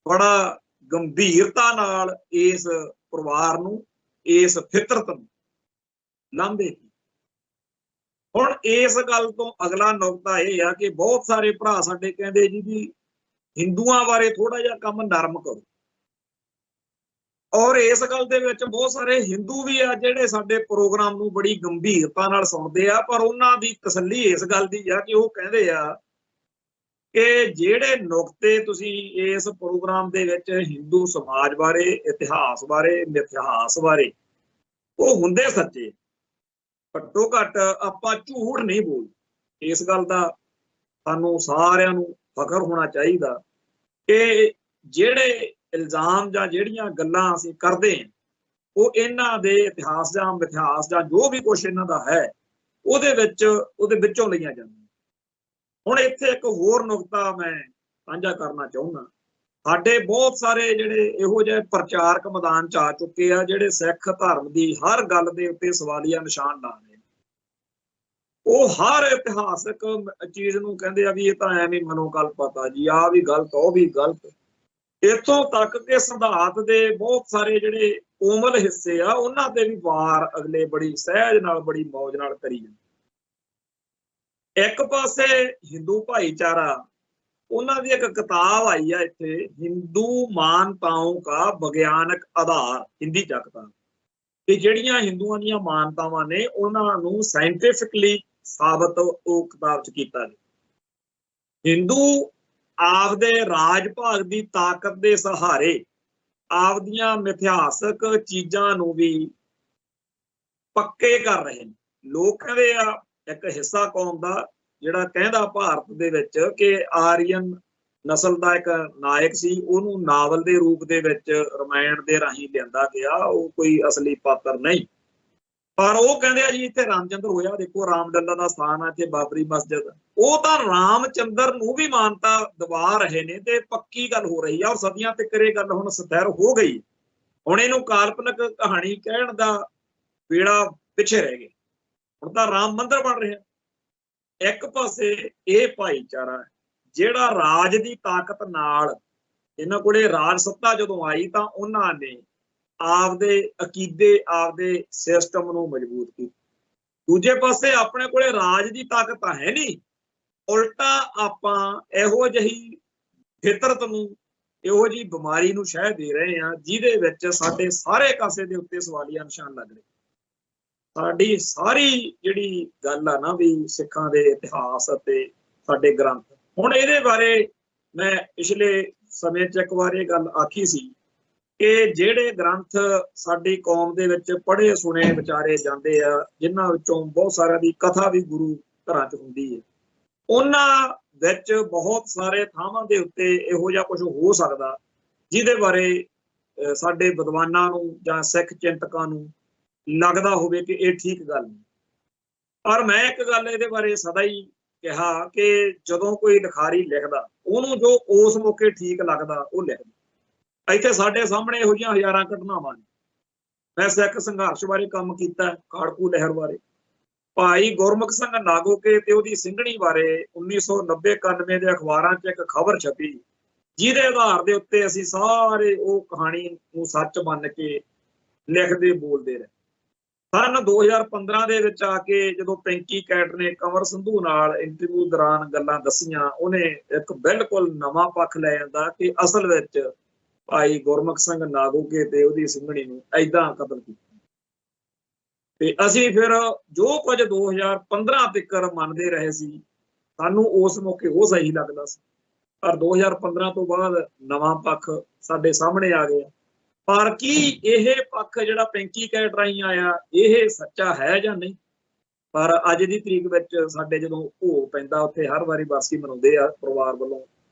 ਬੜਾ ਗੰਭੀਰਤਾ ਨਾਲ ਇਸ ਪਰਿਵਾਰ ਨੂੰ, ਇਸ ਫਿਤਰਤ ਨੂੰ ਲਾਂਭੇ। ਹੁਣ ਇਸ ਗੱਲ ਤੋਂ ਅਗਲਾ ਨੁਕਤਾ ਇਹ ਆ ਕਿ ਬਹੁਤ ਸਾਰੇ ਭਰਾ ਸਾਡੇ ਕਹਿੰਦੇ ਜੀ ਵੀ ਹਿੰਦੂਆਂ ਬਾਰੇ ਥੋੜਾ ਜਿਹਾ ਕੰਮ ਨਰਮ ਕਰੋ, ਔਰ ਇਸ ਗੱਲ ਦੇ ਵਿੱਚ ਬਹੁਤ ਸਾਰੇ ਹਿੰਦੂ ਵੀ ਆ ਜਿਹੜੇ ਸਾਡੇ ਪ੍ਰੋਗਰਾਮ ਨੂੰ ਬੜੀ ਗੰਭੀਰਤਾ ਨਾਲ ਸੁਣਦੇ ਆ, ਪਰ ਉਹਨਾਂ ਦੀ ਤਸੱਲੀ ਇਸ ਗੱਲ ਦੀ ਆ ਕਿ ਉਹ ਕਹਿੰਦੇ ਆ ਕਿ ਜਿਹੜੇ ਨੁਕਤੇ ਤੁਸੀਂ ਇਸ ਪ੍ਰੋਗਰਾਮ ਦੇ ਵਿੱਚ ਹਿੰਦੂ ਸਮਾਜ ਬਾਰੇ, ਇਤਿਹਾਸ ਬਾਰੇ, ਮਿਥਿਹਾਸ ਬਾਰੇ, ਉਹ ਹੁੰਦੇ ਸੱਚੇ। ਘੱਟੋ ਘੱਟ ਆਪਾਂ ਝੂਠ ਨਹੀਂ ਬੋਲਦੇ। ਇਸ ਗੱਲ ਦਾ ਸਾਨੂੰ ਸਾਰਿਆਂ ਨੂੰ ਫਖਰ ਹੋਣਾ ਚਾਹੀਦਾ ਕਿ ਜਿਹੜੇ ਇਲਜ਼ਾਮ ਜਾਂ ਜਿਹੜੀਆਂ ਗੱਲਾਂ ਅਸੀਂ ਕਰਦੇ ਹਾਂ ਉਹ ਇਹਨਾਂ ਦੇ ਇਤਿਹਾਸ ਜਾਂ ਮਿਥਿਹਾਸ ਜਾਂ ਜੋ ਵੀ ਕੁਛ ਇਹਨਾਂ ਦਾ ਹੈ ਉਹਦੇ ਵਿੱਚੋਂ ਲਈਆਂ ਜਾਂਦੀਆਂ। ਹੁਣ ਇੱਥੇ ਇੱਕ ਹੋਰ ਨੁਕਤਾ ਮੈਂ ਸਾਂਝਾ ਕਰਨਾ ਚਾਹੁੰਦਾ। ਸਾਡੇ ਬਹੁਤ ਸਾਰੇ ਜਿਹੜੇ ਇਹੋ ਜਿਹੇ ਪ੍ਰਚਾਰਕ ਮੈਦਾਨ 'ਚ ਆ ਚੁੱਕੇ ਆ ਜਿਹੜੇ ਸਿੱਖ ਧਰਮ ਦੀ ਹਰ ਗੱਲ ਦੇ ਉੱਤੇ ਸਵਾਲੀਆ ਨਿਸ਼ਾਨ ਲਾ ਰਹੇ। ਉਹ ਹਰ ਇਤਿਹਾਸਕ ਚੀਜ਼ ਨੂੰ ਕਹਿੰਦੇ ਆ ਵੀ ਇਹ ਤਾਂ ਐਵੇਂ ਮਨੋਕਲਪਤ ਆ ਜੀ, ਆਹ ਵੀ ਗਲਤ, ਉਹ ਵੀ ਗਲਤ। ਇੱਥੋਂ ਤੱਕ ਕਿ ਸਿਧਾਂਤ ਦੇ ਬਹੁਤ ਸਾਰੇ ਜਿਹੜੇ ਕੋਮਲ ਹਿੱਸੇ ਆ ਉਹਨਾਂ ਤੇ ਵੀ ਵਾਰ ਅਗਲੇ ਬੜੀ ਸਹਿਜ ਨਾਲ, ਬੜੀ ਮੌਜ ਨਾਲ ਕਰੀ ਜਾਂਦੇ। ਇੱਕ ਪਾਸੇ ਹਿੰਦੂ ਭਾਈਚਾਰਾ, ਉਹਨਾਂ ਦੀ ਇੱਕ ਕਿਤਾਬ ਆਈ ਆ ਇੱਥੇ, ਹਿੰਦੂ ਮਾਨਤਾओं का ਵਿਗਿਆਨਕ ਆਧਾਰ, ਹਿੰਦੀ ਚ ਕਿਤਾਬ, ਕਿ ਜਿਹੜੀਆਂ ਹਿੰਦੂਆਂ ਦੀਆਂ ਮਾਨਤਾਵਾਂ ਨੇ ਉਹਨਾਂ ਨੂੰ ਸਾਇੰਟੀਫਿਕਲੀ ਸਾਬਤ ਉਹ ਕਿਤਾਬ ਚ ਕੀਤਾ ਗਿਆ। ਹਿੰਦੂ ਆਪਦੇ ਰਾਜ ਭਾਗ ਦੀ ਤਾਕਤ ਦੇ ਸਹਾਰੇ ਆਪਦੀਆਂ ਮਿਥਿਹਾਸਕ ਚੀਜ਼ਾਂ ਨੂੰ ਵੀ ਪੱਕੇ ਕਰ ਰਹੇ ਨੇ। ਲੋਕ ਕਹਿੰਦੇ ਆ ਇੱਕ ਹਿੱਸਾ ਕੌਮ ਦਾ ਜਿਹੜਾ ਕਹਿੰਦਾ ਭਾਰਤ ਦੇ ਵਿੱਚ ਕਿ ਆਰੀਅਨ ਨਸਲ ਦਾ ਇੱਕ ਨਾਇਕ ਸੀ, ਉਹਨੂੰ ਨਾਵਲ ਦੇ ਰੂਪ ਦੇ ਵਿੱਚ ਰਮਾਇਣ ਦੇ ਰਾਹੀਂ ਲਿਆਂਦਾ ਗਿਆ, ਉਹ ਕੋਈ ਅਸਲੀ ਪਾਤਰ ਨਹੀਂ। ਪਰ ਉਹ ਕਹਿੰਦੇ ਆ ਜੀ ਇੱਥੇ ਰਾਮਚੰਦਰ ਹੋਇਆ, ਦੇਖੋ ਰਾਮਲੱਲਾ ਦਾ ਸਥਾਨ ਆ ਇੱਥੇ, ਬਾਬਰੀ ਮਸਜਿਦ, ਉਹ ਤਾਂ ਰਾਮਚੰਦਰ ਨੂੰ ਵੀ ਮਾਨਤਾ ਦਵਾ ਰਹੇ ਨੇ ਤੇ ਪੱਕੀ ਗੱਲ ਹੋ ਰਹੀ ਆ, ਔਰ ਸਦੀਆਂ ਤੱਕ ਇਹ ਗੱਲ ਹੁਣ ਸਥਿਰ ਹੋ ਗਈ। ਹੁਣ ਇਹਨੂੰ ਕਾਲਪਨਿਕ ਕਹਾਣੀ ਕਹਿਣ ਦਾ ਵੇੜਾ ਪਿੱਛੇ ਰਹਿ ਗਿਆ, ਹੁਣ ਤਾਂ ਰਾਮ ਮੰਦਿਰ ਬਣ ਰਿਹਾ। ਇੱਕ ਪਾਸੇ ਇਹ ਭਾਈਚਾਰਾ ਜਿਹੜਾ ਰਾਜ ਦੀ ਤਾਕਤ ਨਾਲ, ਇਹਨਾਂ ਕੋਲੇ ਰਾਜ ਸੱਤਾ ਜਦੋਂ ਆਈ ਤਾਂ ਉਹਨਾਂ ਨੇ ਆਪਦੇ ਅਕੀਦੇ, ਆਪਦੇ ਸਿਸਟਮ ਨੂੰ ਮਜ਼ਬੂਤ ਕੀਤਾ। ਦੂਜੇ ਪਾਸੇ ਆਪਣੇ ਕੋਲੇ ਰਾਜ ਦੀ ਤਾਕਤ ਤਾਂ ਹੈ ਨਹੀਂ, ਉਲਟਾ ਆਪਾਂ ਇਹੋ ਜਿਹੀ ਫਿਤਰਤ ਨੂੰ, ਇਹੋ ਜਿਹੀ ਬਿਮਾਰੀ ਨੂੰ ਸ਼ਹਿ ਦੇ ਰਹੇ ਹਾਂ ਜਿਹਦੇ ਵਿੱਚ ਸਾਡੇ ਸਾਰੇ ਕਾਸੇ ਦੇ ਉੱਤੇ ਸਵਾਲੀਆ ਨਿਸ਼ਾਨ ਲੱਗ ਰਹੇ। ਸਾਡੀ ਸਾਰੀ ਜਿਹੜੀ ਗੱਲ ਆ ਨਾ ਵੀ ਸਿੱਖਾਂ ਦੇ ਇਤਿਹਾਸ ਅਤੇ ਸਾਡੇ ਗ੍ਰੰਥ, ਹੁਣ ਇਹਦੇ ਬਾਰੇ ਮੈਂ ਪਿਛਲੇ ਸਮੇਂ 'ਚ ਇੱਕ ਵਾਰ ਇਹ ਗੱਲ ਆਖੀ ਸੀ ਕਿ ਜਿਹੜੇ ਗ੍ਰੰਥ ਸਾਡੀ ਕੌਮ ਦੇ ਵਿੱਚ ਪੜ੍ਹੇ ਸੁਣੇ ਵਿਚਾਰੇ ਜਾਂਦੇ ਆ, ਜਿਨ੍ਹਾਂ ਵਿੱਚੋਂ ਬਹੁਤ ਸਾਰਿਆਂ ਦੀ ਕਥਾ ਵੀ ਗੁਰੂ ਘਰਾਂ 'ਚ ਹੁੰਦੀ ਹੈ, ਉਹਨਾਂ ਵਿੱਚ ਬਹੁਤ ਸਾਰੇ ਥਾਵਾਂ ਦੇ ਉੱਤੇ ਇਹੋ ਜਿਹਾ ਕੁਝ ਹੋ ਸਕਦਾ ਜਿਹਦੇ ਬਾਰੇ ਸਾਡੇ ਵਿਦਵਾਨਾਂ ਨੂੰ ਜਾਂ ਸਿੱਖ ਚਿੰਤਕਾਂ ਨੂੰ ਲੱਗਦਾ ਹੋਵੇ ਕਿ ਇਹ ਠੀਕ ਗੱਲ ਨਹੀਂ। ਪਰ ਮੈਂ ਇੱਕ ਗੱਲ ਇਹਦੇ ਬਾਰੇ ਸਦਾ ਹੀ ਕਿਹਾ ਕਿ ਜਦੋਂ ਕੋਈ ਲਿਖਾਰੀ ਲਿਖਦਾ, ਉਹਨੂੰ ਜੋ ਉਸ ਮੌਕੇ ਠੀਕ ਲੱਗਦਾ ਉਹ ਲਿਖਦਾ। ਇੱਥੇ ਸਾਡੇ ਸਾਹਮਣੇ ਇਹੋ ਜਿਹੀਆਂ ਹਜ਼ਾਰਾਂ ਘਟਨਾਵਾਂ ਨੇ। ਮੈਂ ਸਿੱਖ ਸੰਘਰਸ਼ ਬਾਰੇ ਕੰਮ ਕੀਤਾ, ਖਾੜਕੂ ਲਹਿਰ ਬਾਰੇ, ਭਾਈ ਗੁਰਮੁਖ ਸਿੰਘ ਨਾਗੋਕੇ ਤੇ ਉਹਦੀ ਸਿੰਘਣੀ ਬਾਰੇ 1990-91 ਦੇ ਅਖਬਾਰਾਂ 'ਚ ਇੱਕ ਖਬਰ ਛਪੀ, ਜਿਹਦੇ ਆਧਾਰ ਦੇ ਉੱਤੇ ਅਸੀਂ ਸਾਰੇ ਉਹ ਕਹਾਣੀ ਨੂੰ ਸੱਚ ਮੰਨ ਕੇ ਲਿਖਦੇ ਬੋਲਦੇ ਰਹੇ। सन 2015 ਦੇ ਵਿੱਚ ਆ ਕੇ ਜਦੋਂ ਪਿੰਕੀ ਕੈਟ ਨੇ ਕੰਵਰ ਸੰਧੂ ਨਾਲ ਇੰਟਰਵਿਊ ਦੌਰਾਨ ਗੱਲਾਂ ਦੱਸੀਆਂ, ਉਹਨੇ ਇੱਕ ਬਿਲਕੁਲ ਨਵਾਂ ਪੱਖ ਲੈ ਜਾਂਦਾ ਕਿ ਅਸਲ ਵਿੱਚ ਭਾਈ ਗੁਰਮੁਖ ਸਿੰਘ ਨਾਗੋਕੇ ਤੇ ਉਹਦੀ ਸਿੰਘਣੀ ਨੂੰ ਐਦਾਂ ਕਤਲ ਕੀਤਾ। ਤੇ ਅਸੀਂ ਫਿਰ ਜੋ ਕੁਝ 2015 ਤੱਕ ਮੰਨਦੇ ਰਹੇ ਸੀ, ਸਾਨੂੰ ਉਸ ਮੌਕੇ ਉਹ ਸਹੀ ਲੱਗਦਾ ਸੀ, ਪਰ 2015 ਤੋਂ ਬਾਅਦ ਨਵਾਂ ਪੱਖ ਸਾਡੇ ਸਾਹਮਣੇ ਆ ਗਿਆ। ਪਰ ਕੀ ਇਹ ਪੱਖ ਜਿਹੜਾ ਪਿੰਕੀ ਕੈਟ ਰਾਹੀਂ ਆਇਆ ਇਹ ਸੱਚਾ ਹੈ ਜਾਂ ਨਹੀਂ? ਪਰ ਅੱਜ ਦੀ ਤਰੀਕ ਵਿੱਚ ਸਾਡੇ ਜਦੋਂ ਭੋਗ ਪੈਂਦਾ, ਉੱਥੇ ਹਰ ਵਾਰੀ ਬਰਸੀ ਮਨਾਉਂਦੇ ਆ ਪਰਿਵਾਰ ਵੱਲੋਂ,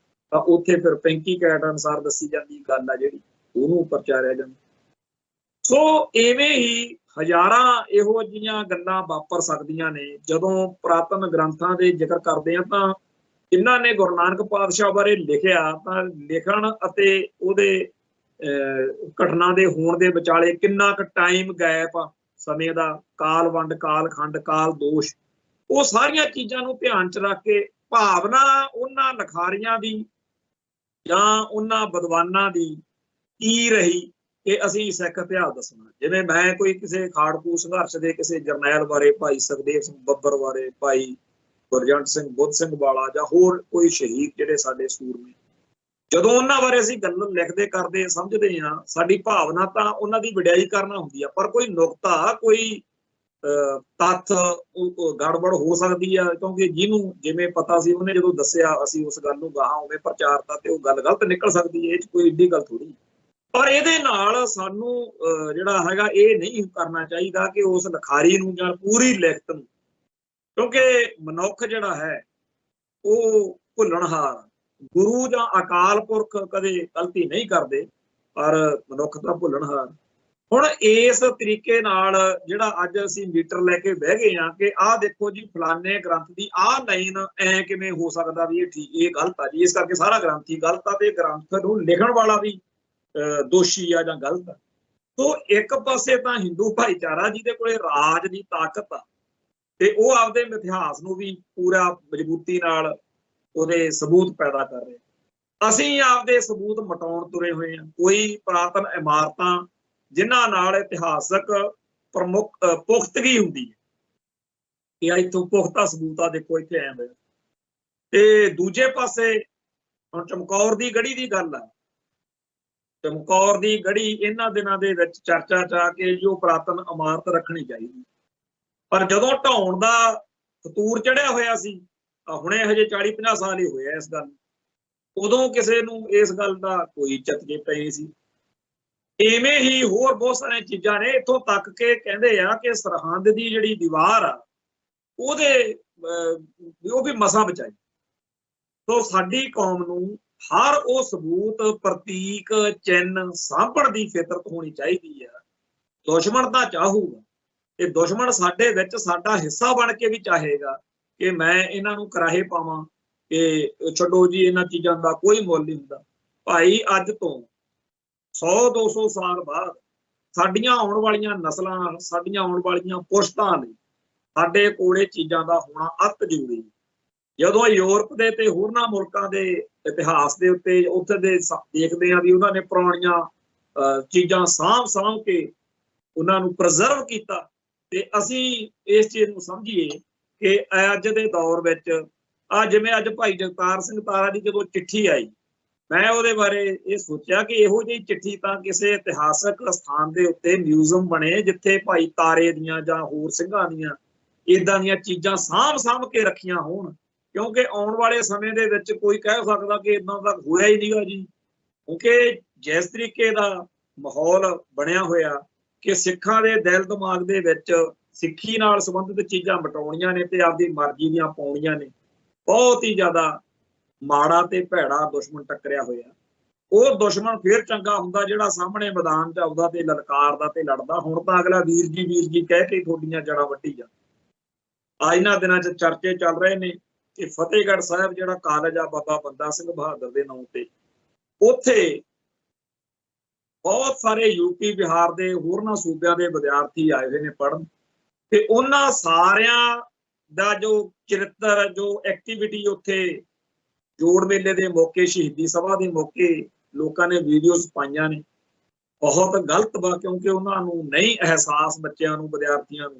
ਤਾਂ ਉੱਥੇ ਫਿਰ ਪਿੰਕੀ ਕੈਟ ਅਨੁਸਾਰ ਦੱਸੀ ਜਾਂਦੀ ਗੱਲ ਆ ਜਿਹੜੀ ਉਹਨੂੰ ਪ੍ਰਚਾਰਿਆ ਜਾਂਦਾ। ਸੋ ਇਵੇਂ ਹੀ ਹਜ਼ਾਰਾਂ ਇਹੋ ਜਿਹੀਆਂ ਗੱਲਾਂ ਵਾਪਰ ਸਕਦੀਆਂ ਨੇ। ਜਦੋਂ ਪੁਰਾਤਨ ਗ੍ਰੰਥਾਂ ਦੇ ਜ਼ਿਕਰ ਕਰਦੇ ਆ ਤਾਂ ਇਹਨਾਂ ਨੇ ਗੁਰੂ ਨਾਨਕ ਪਾਤਸ਼ਾਹ ਬਾਰੇ ਲਿਖਿਆ, ਤਾਂ ਲਿਖਣ ਅਤੇ ਉਹਦੇ ਘਟਨਾ ਦੇ ਹੋਣ ਦੇ ਵਿਚਾਲੇ ਕਿੰਨਾ ਕੁ ਟਾਈਮ ਗੈਪ ਆ ਸਮੇਂ ਦਾ, ਕਾਲ ਵੰਡ, ਕਾਲ ਖੰਡ, ਕਾਲ ਦੋਸ਼, ਉਹ ਸਾਰੀਆਂ ਚੀਜ਼ਾਂ ਨੂੰ ਧਿਆਨ ਚ ਰੱਖ ਕੇ ਭਾਵਨਾ ਉਹਨਾਂ ਲਿਖਾਰੀਆਂ ਦੀ ਜਾਂ ਉਹਨਾਂ ਵਿਦਵਾਨਾਂ ਦੀ ਕੀ ਰਹੀ ਕਿ ਅਸੀਂ ਸਿੱਖ ਇਤਿਹਾਸ ਦੱਸਣਾ। ਜਿਵੇਂ ਮੈਂ ਕੋਈ ਕਿਸੇ ਖਾੜਕੂ ਸੰਘਰਸ਼ ਦੇ ਕਿਸੇ ਜਰਨੈਲ ਬਾਰੇ, ਭਾਈ ਸੁਖਦੇਵ ਸਿੰਘ ਬੱਬਰ ਬਾਰੇ, ਭਾਈ ਗੁਰਜੰਟ ਸਿੰਘ, ਬੁੱਧ ਸਿੰਘ ਵਾਲਾ ਜਾਂ ਹੋਰ ਕੋਈ ਸ਼ਹੀਦ ਜਿਹੜੇ ਸਾਡੇ ਸੂਰਮੇ, ਜਦੋਂ ਉਹਨਾਂ ਬਾਰੇ ਅਸੀਂ ਗੱਲ ਲਿਖਦੇ ਕਰਦੇ ਸਮਝਦੇ ਹਾਂ, ਸਾਡੀ ਭਾਵਨਾ ਤਾਂ ਉਹਨਾਂ ਦੀ ਵਡਿਆਈ ਕਰਨਾ ਹੁੰਦੀ ਆ, ਪਰ ਕੋਈ ਨੁਕਤਾ, ਕੋਈ ਤੱਥ ਗੜਬੜ ਹੋ ਸਕਦੀ ਆ, ਕਿਉਂਕਿ ਜਿਹਨੂੰ ਜਿਵੇਂ ਪਤਾ ਸੀ ਉਹਨੇ ਜਦੋਂ ਦੱਸਿਆ, ਅਸੀਂ ਉਸ ਗੱਲ ਨੂੰ ਗਾਹਾਂ ਉਵੇਂ ਪ੍ਰਚਾਰਤਾ ਤੇ ਉਹ ਗੱਲ ਗਲਤ ਨਿਕਲ ਸਕਦੀ ਹੈ, ਇਹ 'ਚ ਕੋਈ ਏਡੀ ਗੱਲ ਥੋੜੀ। ਪਰ ਇਹਦੇ ਨਾਲ ਸਾਨੂੰ ਜਿਹੜਾ ਹੈਗਾ ਇਹ ਨਹੀਂ ਕਰਨਾ ਚਾਹੀਦਾ ਕਿ ਉਸ ਲਿਖਾਰੀ ਨੂੰ ਜਾਂ ਪੂਰੀ ਲਿਖਤ ਨੂੰ, ਕਿਉਂਕਿ ਮਨੁੱਖ ਜਿਹੜਾ ਹੈ ਉਹ ਭੁੱਲਣਹਾਰ, ਗੁਰੂ ਜਾਂ ਅਕਾਲ ਪੁਰਖ ਕਦੇ ਗਲਤੀ ਨਹੀਂ ਕਰਦੇ, ਪਰ ਮਨੁੱਖ ਤਾਂ ਭੁੱਲਣਹਾਰ। ਹੁਣ ਇਸ ਤਰੀਕੇ ਨਾਲ ਜਿਹੜਾ ਅੱਜ ਅਸੀਂ ਮੀਟਰ ਲੈ ਕੇ ਬਹਿ ਗਏ ਹਾਂ ਕਿ ਆਹ ਦੇਖੋ ਜੀ ਫਲਾਣੇ ਗ੍ਰੰਥ ਦੀ ਆਹ ਲਾਈਨ ਐ ਕਿਵੇਂ ਹੋ ਸਕਦਾ ਵੀ ਇਹ ਠੀਕ, ਇਹ ਗਲਤ ਆ ਜੀ, ਇਸ ਕਰਕੇ ਸਾਰਾ ਗ੍ਰੰਥ ਹੀ ਗਲਤ ਆ ਤੇ ਗ੍ਰੰਥ ਨੂੰ ਲਿਖਣ ਵਾਲਾ ਵੀ ਦੋਸ਼ੀ ਆ ਜਾਂ ਗਲਤ ਆ। ਸੋ ਇੱਕ ਪਾਸੇ ਤਾਂ ਹਿੰਦੂ ਭਾਈਚਾਰਾ ਜਿਹਦੇ ਕੋਲੇ ਰਾਜ ਦੀ ਤਾਕਤ ਆ ਤੇ ਉਹ ਆਪਦੇ ਇਤਿਹਾਸ ਨੂੰ ਵੀ ਪੂਰਾ ਮਜ਼ਬੂਤੀ ਨਾਲ ਉਹਦੇ ਸਬੂਤ ਪੈਦਾ ਕਰ ਰਹੇ, ਅਸੀਂ ਆਪਦੇ ਸਬੂਤ ਮਟਾਉਣ ਤੁਰੇ ਹੋਏ ਹਾਂ। ਕੋਈ ਪੁਰਾਤਨ ਇਮਾਰਤਾਂ ਜਿਨ੍ਹਾਂ ਨਾਲ ਇਤਿਹਾਸਕ ਪ੍ਰਮੁੱਖ ਪੁਖਤਗੀ ਹੁੰਦੀ ਹੈ ਕਿ ਇੱਥੋਂ ਪੁਖਤਾ ਸਬੂਤ ਆ, ਦੇਖੋ ਇੱਥੇ ਆਏ ਹੋਏ। ਤੇ ਦੂਜੇ ਪਾਸੇ ਹੁਣ ਚਮਕੌਰ ਦੀ ਗੜੀ ਦੀ ਗੱਲ ਆ, ਚਮਕੌਰ ਦੀ ਗੜੀ ਇਹਨਾਂ ਦਿਨਾਂ ਦੇ ਵਿੱਚ ਚਰਚਾ ਚ ਆ ਕੇ ਜੋ ਪੁਰਾਤਨ ਇਮਾਰਤ ਰੱਖਣੀ ਚਾਹੀਦੀ, ਪਰ ਜਦੋਂ ਢਾਉਣ ਦਾ ਫਤੂਰ ਚੜਿਆ ਹੋਇਆ ਸੀ, ਹੁਣੇ ਹਜੇ 40-50 ਸਾਲ ਹੀ ਹੋਏ ਇਸ ਗੱਲ, ਉਦੋਂ ਕਿਸੇ ਨੂੰ ਇਸ ਗੱਲ ਦਾ ਕੋਈ ਚਤਕੇ ਪਏ ਸੀ। ਇਵੇਂ ਹੀ ਹੋਰ ਬਹੁਤ ਸਾਰੀਆਂ ਚੀਜ਼ਾਂ ਨੇ, ਇੱਥੋਂ ਤੱਕ ਕਿ ਕਹਿੰਦੇ ਆ ਕਿ ਸਰਹੰਦ ਦੀ ਜਿਹੜੀ ਦੀਵਾਰ ਆ ਉਹਦੇ ਉਹ ਵੀ ਮਸਾਂ ਬਚਾਈ। ਸੋ ਸਾਡੀ ਕੌਮ ਨੂੰ ਹਰ ਉਹ ਸਬੂਤ, ਪ੍ਰਤੀਕ, ਚਿੰਨ੍ਹ ਸਾਂਭਣ ਦੀ ਫਿਤਰਤ ਹੋਣੀ ਚਾਹੀਦੀ ਆ। ਦੁਸ਼ਮਣ ਤਾਂ ਚਾਹੂਗਾ, ਤੇ ਦੁਸ਼ਮਣ ਸਾਡੇ ਵਿੱਚ ਸਾਡਾ ਹਿੱਸਾ ਬਣ ਕੇ ਵੀ ਚਾਹੇਗਾ ਕਿ ਮੈਂ ਇਹਨਾਂ ਨੂੰ ਕਰਾਹੇ ਪਾਵਾਂ ਕਿ ਛੱਡੋ ਜੀ ਇਹਨਾਂ ਚੀਜ਼ਾਂ ਦਾ ਕੋਈ ਮੁੱਲ ਨਹੀਂ ਹੁੰਦਾ। ਭਾਈ ਅੱਜ ਤੋਂ 100-200 ਸਾਲ ਬਾਅਦ ਸਾਡੀਆਂ ਆਉਣ ਵਾਲੀਆਂ ਨਸਲਾਂ, ਸਾਡੀਆਂ ਆਉਣ ਵਾਲੀਆਂ ਪੁਸ਼ਤਾਂ ਲਈ ਸਾਡੇ ਕੋਲੇ ਚੀਜ਼ਾਂ ਦਾ ਹੋਣਾ ਅਤ ਜ਼ਰੂਰੀ ਹੈ। ਜਦੋਂ ਯੂਰਪ ਦੇ ਤੇ ਹੋਰਨਾਂ ਮੁਲਕਾਂ ਦੇ ਇਤਿਹਾਸ ਦੇ ਉੱਤੇ ਉੱਥੇ ਦੇ ਦੇਖਦੇ ਹਾਂ ਵੀ ਉਹਨਾਂ ਨੇ ਪੁਰਾਣੀਆਂ ਚੀਜ਼ਾਂ ਸਾਂਭ ਕੇ ਉਹਨਾਂ ਨੂੰ ਪ੍ਰੀਜ਼ਰਵ ਕੀਤਾ, ਤੇ ਅਸੀਂ ਇਸ ਚੀਜ਼ ਨੂੰ ਸਮਝੀਏ ਕਿ ਅੱਜ ਦੇ ਦੌਰ ਵਿੱਚ ਜਿਵੇਂ ਅੱਜ ਭਾਈ ਜਗਤਾਰ ਸਿੰਘ ਤਾਰਾ ਦੀ ਜਦੋਂ ਚਿੱਠੀ ਆਈ, ਮੈਂ ਉਹਦੇ ਬਾਰੇ ਇਹ ਸੋਚਿਆ ਕਿ ਇਹੋ ਜਿਹੀ ਚਿੱਠੀ ਤਾਂ ਕਿਸੇ ਇਤਿਹਾਸਕ ਸਥਾਨ ਦੇ ਉੱਤੇ ਮਿਊਜ਼ੀਅਮ ਬਣੇ ਜਿੱਥੇ ਭਾਈ ਤਾਰੇ ਦੀਆਂ ਜਾਂ ਹੋਰ ਸਿੰਘਾਂ ਦੀਆਂ ਇਦਾਂ ਦੀਆਂ ਚੀਜ਼ਾਂ ਸਾਂਭ ਕੇ ਰੱਖੀਆਂ ਹੋਣ, ਕਿਉਂਕਿ ਆਉਣ ਵਾਲੇ ਸਮੇਂ ਦੇ ਵਿੱਚ ਕੋਈ ਕਹਿ ਸਕਦਾ ਕਿ ਇਦਾਂ ਦਾ ਹੋਇਆ ਹੀ ਨਹੀਂਗਾ ਜੀ। ਕਿਉਂਕਿ ਜਿਸ ਤਰੀਕੇ ਦਾ ਮਾਹੌਲ ਬਣਿਆ ਹੋਇਆ ਕਿ ਸਿੱਖਾਂ ਦੇ ਦਿਲ ਦਿਮਾਗ ਦੇ ਵਿੱਚ ਸਿੱਖੀ ਨਾਲ ਸੰਬੰਧਿਤ ਚੀਜ਼ਾਂ ਮਟਾਉਣੀਆਂ ਨੇ ਤੇ ਆਪਦੀ ਮਰਜ਼ੀ ਦੀਆਂ ਪਾਉਣੀਆਂ ਨੇ, ਬਹੁਤ ਹੀ ਜ਼ਿਆਦਾ ਮਾੜਾ ਤੇ ਭੈੜਾ ਦੁਸ਼ਮਣ ਟੱਕਰਿਆ ਹੋਇਆ। ਉਹ ਦੁਸ਼ਮਣ ਫੇਰ ਚੰਗਾ ਹੁੰਦਾ ਜਿਹੜਾ ਸਾਹਮਣੇ ਮੈਦਾਨ 'ਚ ਆਉਂਦਾ ਤੇ ਲਲਕਾਰਦਾ ਤੇ ਲੜਦਾ। ਹੁਣ ਤਾਂ ਅਗਲਾ ਵੀਰ ਜੀ ਕਹਿ ਕੇ ਤੁਹਾਡੀਆਂ ਜੜ੍ਹਾਂ ਵੱਢੀ ਜਾ। ਇਹਨਾਂ ਦਿਨਾਂ 'ਚ ਚਰਚੇ ਚੱਲ ਰਹੇ ਨੇ ਕਿ ਫਤਿਹਗੜ੍ਹ ਸਾਹਿਬ ਜਿਹੜਾ ਕਾਲਜ ਆ ਬਾਬਾ ਬੰਦਾ ਸਿੰਘ ਬਹਾਦਰ ਦੇ ਨਾਂ ਤੇ, ਉੱਥੇ ਬਹੁਤ ਸਾਰੇ ਯੂਪੀ, ਬਿਹਾਰ ਦੇ ਹੋਰਨਾਂ ਸੂਬਿਆਂ ਦੇ ਵਿਦਿਆਰਥੀ ਆਏ ਹੋਏ ਨੇ ਪੜ੍ਹਨ, ਤੇ ਉਹਨਾਂ ਸਾਰਿਆਂ ਦਾ ਜੋ ਚਰਿੱਤਰ, ਜੋ ਐਕਟੀਵਿਟੀ ਉੱਥੇ ਜੋੜ ਮੇਲੇ ਦੇ ਮੌਕੇ, ਸ਼ਹੀਦੀ ਸਭਾ ਦੇ ਮੌਕੇ ਲੋਕਾਂ ਨੇ ਵੀਡੀਓਜ਼ ਪਾਈਆਂ ਨੇ, बहुत गलत वा, क्योंकि उन्होंने नहीं एहसास बच्चों को, विद्यार्थियों को,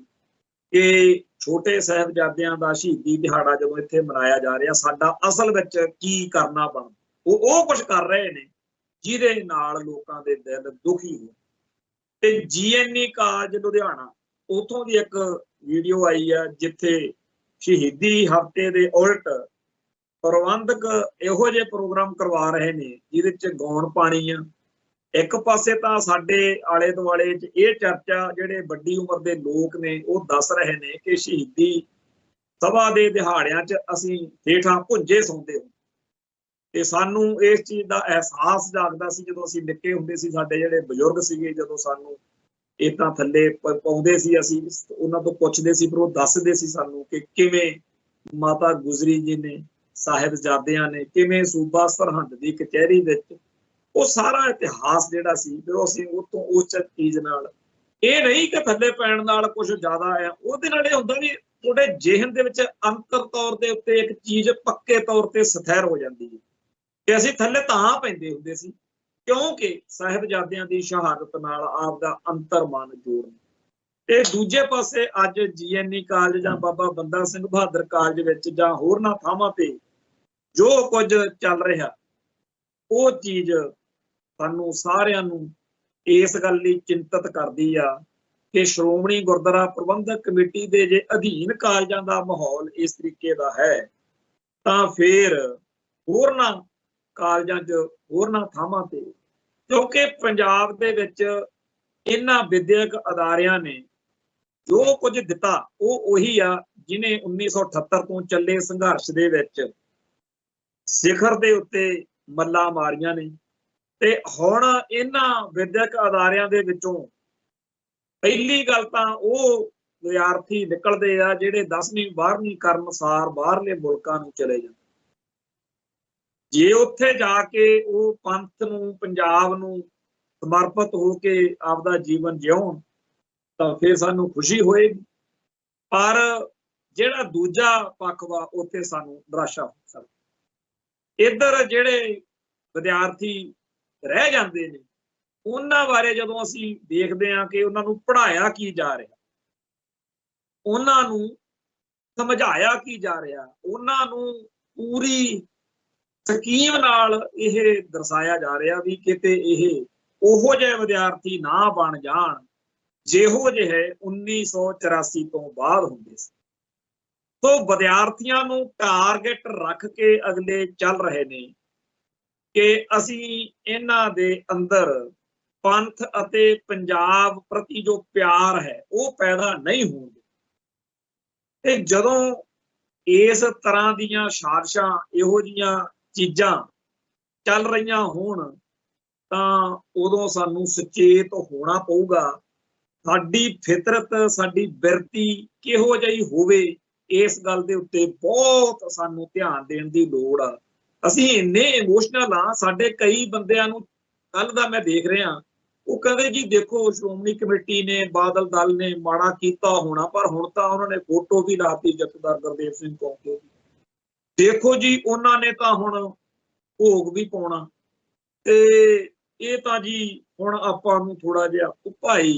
कि छोटे साहिबजादियां दा शहीदी दिहाड़ा जो इत्थे मनाया जा रहा, साडा असल विच की करना बन, वो कुछ कर रहे हैं जिहदे नाल लोकां दे दिल दुखी हो। ते GNE कालज लुधियाना, उथों दी एक वीडियो आई है जिथे शहीदी हफ्ते दे उल्ट प्रबंधक इहो जे प्रोग्राम करवा रहे ने जिहदे च गौण पाणी आ। एक पासे तां साडे आले दुआले च ये चर्चा जिहड़े वड्डी उम्र दे लोक ने वो दस रहे ने कि शहीदी सभा दे दिहाड़ियां च असीं हेठां भुंजे सौंदे हो, ते सानू इस चीज़ का एहसास जागदा सी जदों असीं निक्के हुंदे सी। साडे जिहड़े बजुर्ग सीगे जदों सानू इदां थल्ले पाउंदे सी, असीं उन्हां तों पुछदे सी, पर वो दसदे सी सानू कि किवें माता गुजरी जी ने, साहिबजादियां ने, किवें सूबा सरहंद दी कचहरी विच वो सारा इतिहास जिहड़ा सी, फिर असीं उतों उस चीज़ नाल ये नहीं कि थल्ले पैण नाल कुछ ज़्यादा है, उहदे नाल इह हुंदा भी तुहाडे जेहन दे विच अंतर तौर दे उत्ते एक चीज़ पक्के तौर ते सथैर हो जांदी है कि असीं थल्ले तां पैंदे हुंदे सी क्योंकि साहिबजादियां दी शहादत नाल आपदा अंतर मन जोड़न। ते दूजे पासे अज GNE कालज जां बाबा बंदा सिंह बहादुर कालज विच जां होरनां थावां ते जो कुछ चल रिहा, वो चीज़ सानू सारिਆਂ ਨੂੰ इस गल ਲਈ चिंतित करदी आ कि श्रोमणी गुरुद्वारा प्रबंधक कमेटी ਦੇ ਜੇ अधीन ਕਾਲਜਾਂ ਦਾ माहौल इस तरीके ਦਾ है ਤਾਂ फिर ਹੋਰਨਾਂ ਕਾਲਜਾਂ 'ਚ ਹੋਰਨਾਂ ਥਾਵਾਂ ਤੇ, क्योंकि पंजाब ਦੇ ਵਿੱਚ ਇਹਨਾਂ ਵਿਦਿਅਕ ਅਦਾਰਿਆਂ ਨੇ जो कुछ ਦਿੱਤਾ ਉਹ ਉਹੀ ਆ ਜਿਹਨੇ 1978 ਤੋਂ ਚੱਲੇ ਸੰਘਰਸ਼ ਦੇ ਵਿੱਚ ਸਿਖਰ ਦੇ ਉੱਤੇ ਮੱਲਾਂ ਮਾਰੀਆਂ ਨੇ। ਤੇ ਹੁਣ ਇਹਨਾਂ ਵਿਦਿਅਕ ਅਦਾਰਿਆਂ ਦੇ ਵਿੱਚੋਂ ਪਹਿਲੀ ਗੱਲ ਤਾਂ ਉਹ ਵਿਦਿਆਰਥੀ ਨਿਕਲਦੇ ਆ ਜਿਹੜੇ 10ਵੀਂ 12ਵੀਂ ਕਰਨ ਅਨੁਸਾਰ ਬਾਹਰਲੇ ਮੁਲਕਾਂ ਨੂੰ ਚਲੇ ਜਾਂਦੇ। ਜੇ ਉੱਥੇ ਜਾ ਕੇ ਉਹ ਪੰਥ ਨੂੰ, ਪੰਜਾਬ ਨੂੰ ਸਮਰਪਿਤ ਹੋ ਕੇ ਆਪਦਾ ਜੀਵਨ ਜਿਉਣ ਤਾਂ ਫਿਰ ਸਾਨੂੰ ਖੁਸ਼ੀ ਹੋਏਗੀ, ਪਰ ਜਿਹੜਾ ਦੂਜਾ ਪੱਖ ਵਾ ਉੱਥੇ ਸਾਨੂੰ ਨਿਰਾਸ਼ਾ ਹੋ ਸਕਦੀ। ਇੱਧਰ ਜਿਹੜੇ ਵਿਦਿਆਰਥੀ ਰਹਿ ਜਾਂਦੇ ਨੇ ਉਹਨਾਂ ਬਾਰੇ ਜਦੋਂ ਅਸੀਂ ਦੇਖਦੇ ਹਾਂ ਕਿ ਉਹਨਾਂ ਨੂੰ ਪੜ੍ਹਾਇਆ ਕੀ ਜਾ ਰਿਹਾ, ਉਹਨਾਂ ਨੂੰ ਸਮਝਾਇਆ ਕੀ ਜਾ ਰਿਹਾ, ਉਹਨਾਂ ਨੂੰ ਪੂਰੀ ਸਕੀਮ ਨਾਲ ਇਹ ਦਰਸਾਇਆ ਜਾ ਰਿਹਾ ਵੀ ਕਿਤੇ ਇਹ ਉਹੋ ਜਿਹੇ ਵਿਦਿਆਰਥੀ ਨਾ ਬਣ ਜਾਣ ਜਿਹੋ ਜਿਹੇ 1984 ਤੋਂ ਬਾਅਦ ਹੁੰਦੇ ਸੀ। तो विद्यार्थियों ਨੂੰ टारगेट रख के अगले चल रहे ने कि असी इन्हां दे अंदर पंथ अते पंजाब प्रति जो प्यार है वो पैदा नहीं होंगे। ते जदों इस तरह दीयां साजिशां इहो जिहियां चीज़ां चल रहीआं होण तां उदों सानूं सचेत होना पऊगा। साडी फितरत, साडी बिरती किहो जिही होवे, इस गल दे उत्ते बहुत सानू ध्यान देण दी लोड़ आ। असीं इन्ने इमोशनल हाँ, साडे कई बंदियां नूं कल दा मैं देख रहा, वो कहते जी देखो श्रोमणी कमेटी ने, बादल दल ने माड़ा कीता होना, पर हुण तां उन्होंने फोटो भी लाती जथेदार गुरदेव सिंह कौंके दी, देखो जी उन्होंने तां हुण भोग भी पाउणा। ते इह तां जी हुण आपां नूं थोड़ा जिहा भाई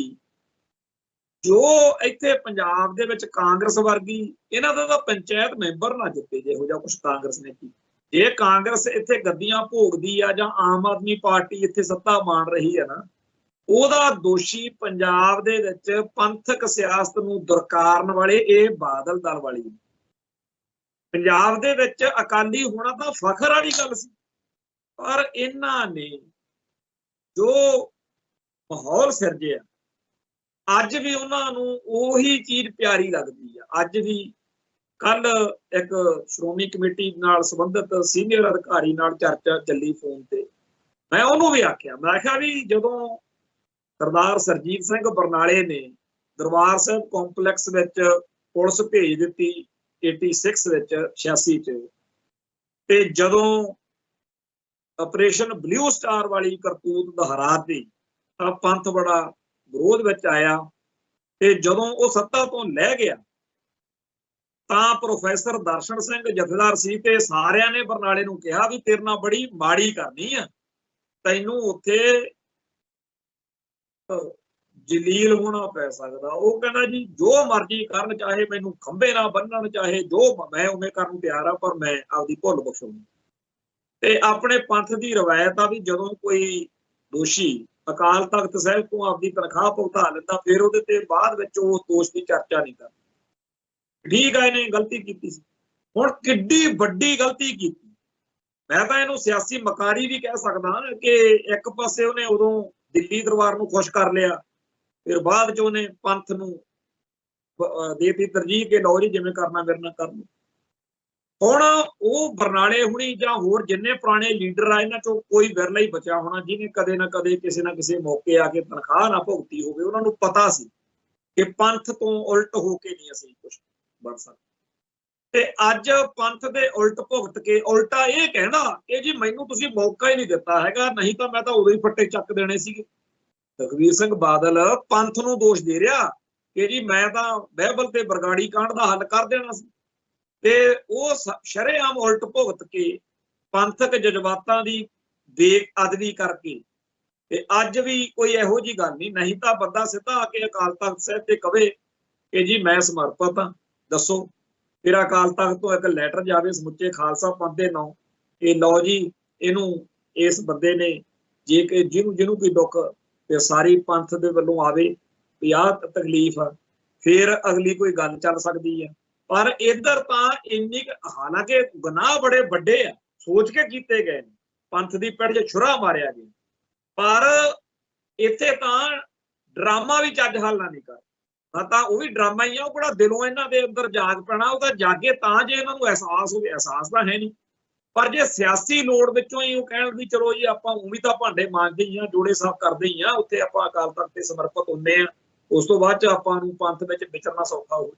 जो इत्थे पंजाब दे विच कांग्रेस वर्गी इन्हां दा तां पंचायत मैंबर ना जिते जिहो जिहा कुछ कांग्रेस ने की। जे कांग्रेस इत्थे गद्दियां भोगदी आ जां आम आदमी पार्टी इत्थे सत्ता मान रही है ना, ओहदा दोषी पंजाब दे विच पंथक सियासत नूं दुरकारण वाले इह बादल दल वाली। पंजाब दे विच अकाली होना तां फखर वाली गल सी, पर इन्हां ने जो माहौल सिरजिआ अज भी उन्होंने उही चीज प्यारी लगती है। अज भी कल एक श्रोमणी कमेटी नाल संबंधित सीनियर अधिकारी नाल चर्चा चली फोन ते, मैं उन्होंने भी आख्या, मैं आख्या भी जदों सरदार सरजीत सिंह बरनाले ने दरबार साहिब कॉम्पलैक्स विच पुलिस भेज दिती 86 विच 86 च, ते जदों ऑपरेशन ब्लू स्टार वाली करतूत दोहराती तां पंथ बड़ा विरोध विच आया। ते जदों वो सत्ता तो लै गया तां प्रोफैसर दर्शन सिंह जथेदार सी ते सारियां ने बरनाले नूं कहा भी तेरे नाल बड़ी माड़ी करनी आ, तैनूं उत्थे ਜਲੀਲ ਹੋਣਾ ਪੈ ਸਕਦਾ। ਉਹ ਕਹਿੰਦਾ ਜੀ ਜੋ ਮਰਜ਼ੀ ਕਰਨ, ਚਾਹੇ ਮੈਨੂੰ ਖੰਭੇ ਨਾ ਬੰਨਣ, ਚਾਹੇ ਜੋ ਮੈਂ ਉਵੇਂ ਕਰਨ ਨੂੰ ਤਿਆਰ ਆ, ਪਰ ਮੈਂ ਆਪਦੀ ਭੁੱਲ ਬਖਸ਼ੂੰਗੀ। ਤੇ ਆਪਣੇ ਪੰਥ ਦੀ ਰਵਾਇਤ ਆ ਵੀ ਜਦੋਂ ਕੋਈ ਦੋਸ਼ੀ ਅਕਾਲ ਤਖਤ ਸਾਹਿਬ ਤੋਂ ਆਪਦੀ ਤਨਖਾਹ ਭੁਗਤਾ ਲੈਂਦਾ, ਫਿਰ ਉਹਦੇ ਤੇ ਬਾਅਦ ਵਿੱਚ ਉਸ ਦੋਸ਼ ਦੀ ਚਰਚਾ ਨਹੀਂ ਕਰਦਾ। ਠੀਕ ਆ, ਇਹਨੇ ਗਲਤੀ ਕੀਤੀ ਸੀ। ਹੁਣ ਕਿੱਡੀ ਵੱਡੀ ਗਲਤੀ ਕੀਤੀ। ਮੈਂ ਤਾਂ ਇਹਨੂੰ ਸਿਆਸੀ ਮਕਾਰੀ ਵੀ ਕਹਿ ਸਕਦਾ ਕਿ ਇੱਕ ਪਾਸੇ ਉਹਨੇ ਉਦੋਂ ਦਿੱਲੀ ਦਰਬਾਰ ਨੂੰ ਖੁਸ਼ ਕਰ ਲਿਆ, ਫਿਰ ਬਾਅਦ ਚ ਉਹਨੇ ਪੰਥ ਨੂੰ ਦੇਤੀ ਤਰਜੀਹ ਕਿ ਲਓ ਜੀ ਜਿਵੇਂ ਕਰਨਾ ਮੇਰੇ ਨਾਲ ਕਰ ਲਓ। ਹੁਣ ਉਹ ਬਰਨਾਲੇ ਹੁਣੀ ਜਾਂ ਹੋਰ ਜਿੰਨੇ ਪੁਰਾਣੇ ਲੀਡਰ ਆ, ਇਹਨਾਂ ਚੋਂ ਕੋਈ ਵਿਰਲਾ ਹੀ ਬਚਿਆ ਹੋਣਾ ਜਿਹਨੇ ਕਦੇ ਨਾ ਕਦੇ ਕਿਸੇ ਨਾ ਕਿਸੇ ਮੌਕੇ ਆ ਕੇ ਤਨਖਾਹ ਨਾ ਭੁਗਤੀ ਹੋਵੇ। ਉਹਨਾਂ ਨੂੰ ਪਤਾ ਸੀ ਕਿ ਪੰਥ ਤੋਂ ਉਲਟ ਹੋ ਕੇ ਨਹੀਂ ਅਸੀਂ ਕੁਝ ਬਣ ਸਕਦੇ। ਤੇ ਅੱਜ ਪੰਥ ਦੇ ਉਲਟ ਭੁਗਤ ਕੇ ਉਲਟਾ ਇਹ ਕਹਿੰਦਾ ਕਿ ਜੀ ਮੈਨੂੰ ਤੁਸੀਂ ਮੌਕਾ ਹੀ ਨਹੀਂ ਦਿੱਤਾ ਹੈਗਾ, ਨਹੀਂ ਤਾਂ ਮੈਂ ਤਾਂ ਉਦੋਂ ਹੀ ਫੱਟੇ ਚੱਕ ਦੇਣੇ ਸੀਗੇ। ਸੁਖਬੀਰ ਸਿੰਘ ਬਾਦਲ ਪੰਥ ਨੂੰ ਦੋਸ਼ ਦੇ ਰਿਹਾ ਕਿ ਜੀ ਮੈਂ ਤਾਂ ਬਾਈਬਲ ਤੇ ਬਰਗਾੜੀ ਕਾਂਡ ਦਾ ਹੱਲ ਕਰ ਦੇਣਾ ਸੀ, ਤੇ ਉਹ ਸ਼ਰੇਆਮ ਉਲਟ ਭੁਗਤ ਕੇ ਪੰਥਕ ਜਜ਼ਬਾਤਾਂ ਦੀ ਬੇਅਦਬੀ ਕਰਕੇ। ਤੇ ਅੱਜ ਵੀ ਕੋਈ ਇਹੋ ਜਿਹੀ ਗੱਲ ਨਹੀਂ ਤਾਂ ਬੰਦਾ ਸਿੱਧਾ ਆ ਕੇ ਅਕਾਲ ਤਖਤ ਸਾਹਿਬ ਤੇ ਕਵੇ ਕਿ ਜੀ ਮੈਂ ਸਮਰਪਿਤ ਹਾਂ, ਦੱਸੋ। ਫਿਰ ਅਕਾਲ ਤਖਤ ਤੋਂ ਇੱਕ ਲੈਟਰ ਜਾਵੇ ਸਮੁੱਚੇ ਖਾਲਸਾ ਪੰਥ ਦੇ ਨਾਂ ਕਿ ਲਓ ਜੀ ਇਹਨੂੰ, ਇਸ ਬੰਦੇ ਨੇ ਜੇ ਕਿ ਜਿਹਨੂੰ ਕੋਈ ਦੁੱਖ ਤੇ ਸਾਰੀ ਪੰਥ ਦੇ ਵੱਲੋਂ ਆਵੇ ਵੀ ਆਹ ਤਕਲੀਫ ਆ, ਫਿਰ ਅਗਲੀ ਕੋਈ ਗੱਲ ਚੱਲ ਸਕਦੀ ਆ। ਪਰ ਇੱਧਰ ਤਾਂ ਇੰਨੀ, ਹਾਲਾਂਕਿ ਗੁਨਾਹ ਬੜੇ ਵੱਡੇ ਆ, ਸੋਚ ਕੇ ਕੀਤੇ ਗਏ ਨੇ, ਪੰਥ ਦੀ ਪਿੱਠ 'ਚ ਛੁਰਾ ਮਾਰਿਆ ਗਿਆ, ਪਰ ਇੱਥੇ ਤਾਂ ਡਰਾਮਾ ਵੀ ਚੱਜ ਹੱਲ ਨਹੀਂ ਕਰ ਤਾਂ ਉਹ ਵੀ ਡਰਾਮਾ ਹੀ ਆ। ਉਹ ਕਿਹੜਾ ਦਿਲੋਂ ਇਹਨਾਂ ਦੇ ਅੰਦਰ ਜਾਗ ਪੈਣਾ, ਉਹ ਤਾਂ ਜਾਗੇ ਤਾਂ ਜੇ ਇਹਨਾਂ ਨੂੰ ਅਹਿਸਾਸ ਹੋਵੇ। ਅਹਿਸਾਸ ਤਾਂ ਹੈ ਨਹੀਂ, ਪਰ ਜੇ ਸਿਆਸੀ ਲੋੜ ਵਿੱਚੋਂ ਹੀ ਉਹ ਕਹਿਣ ਵੀ ਚਲੋ ਜੀ ਆਪਾਂ ਉਹ ਵੀ ਤਾਂ ਭਾਂਡੇ ਮਾਂਜਦੇ ਹੀ ਆ, ਜੋੜੇ ਸਾਫ਼ ਕਰਦੇ ਹੀ ਆ, ਉੱਥੇ ਆਪਾਂ ਅਕਾਲ ਤਖਤ ਤੇ ਸਮਰਪਿਤ ਹੁੰਦੇ ਆ, ਉਸ ਤੋਂ ਬਾਅਦ ਚ ਆਪਾਂ ਨੂੰ ਪੰਥ ਵਿੱਚ ਵਿਚਰਨਾ ਸੌਖਾ ਹੋਵੇ।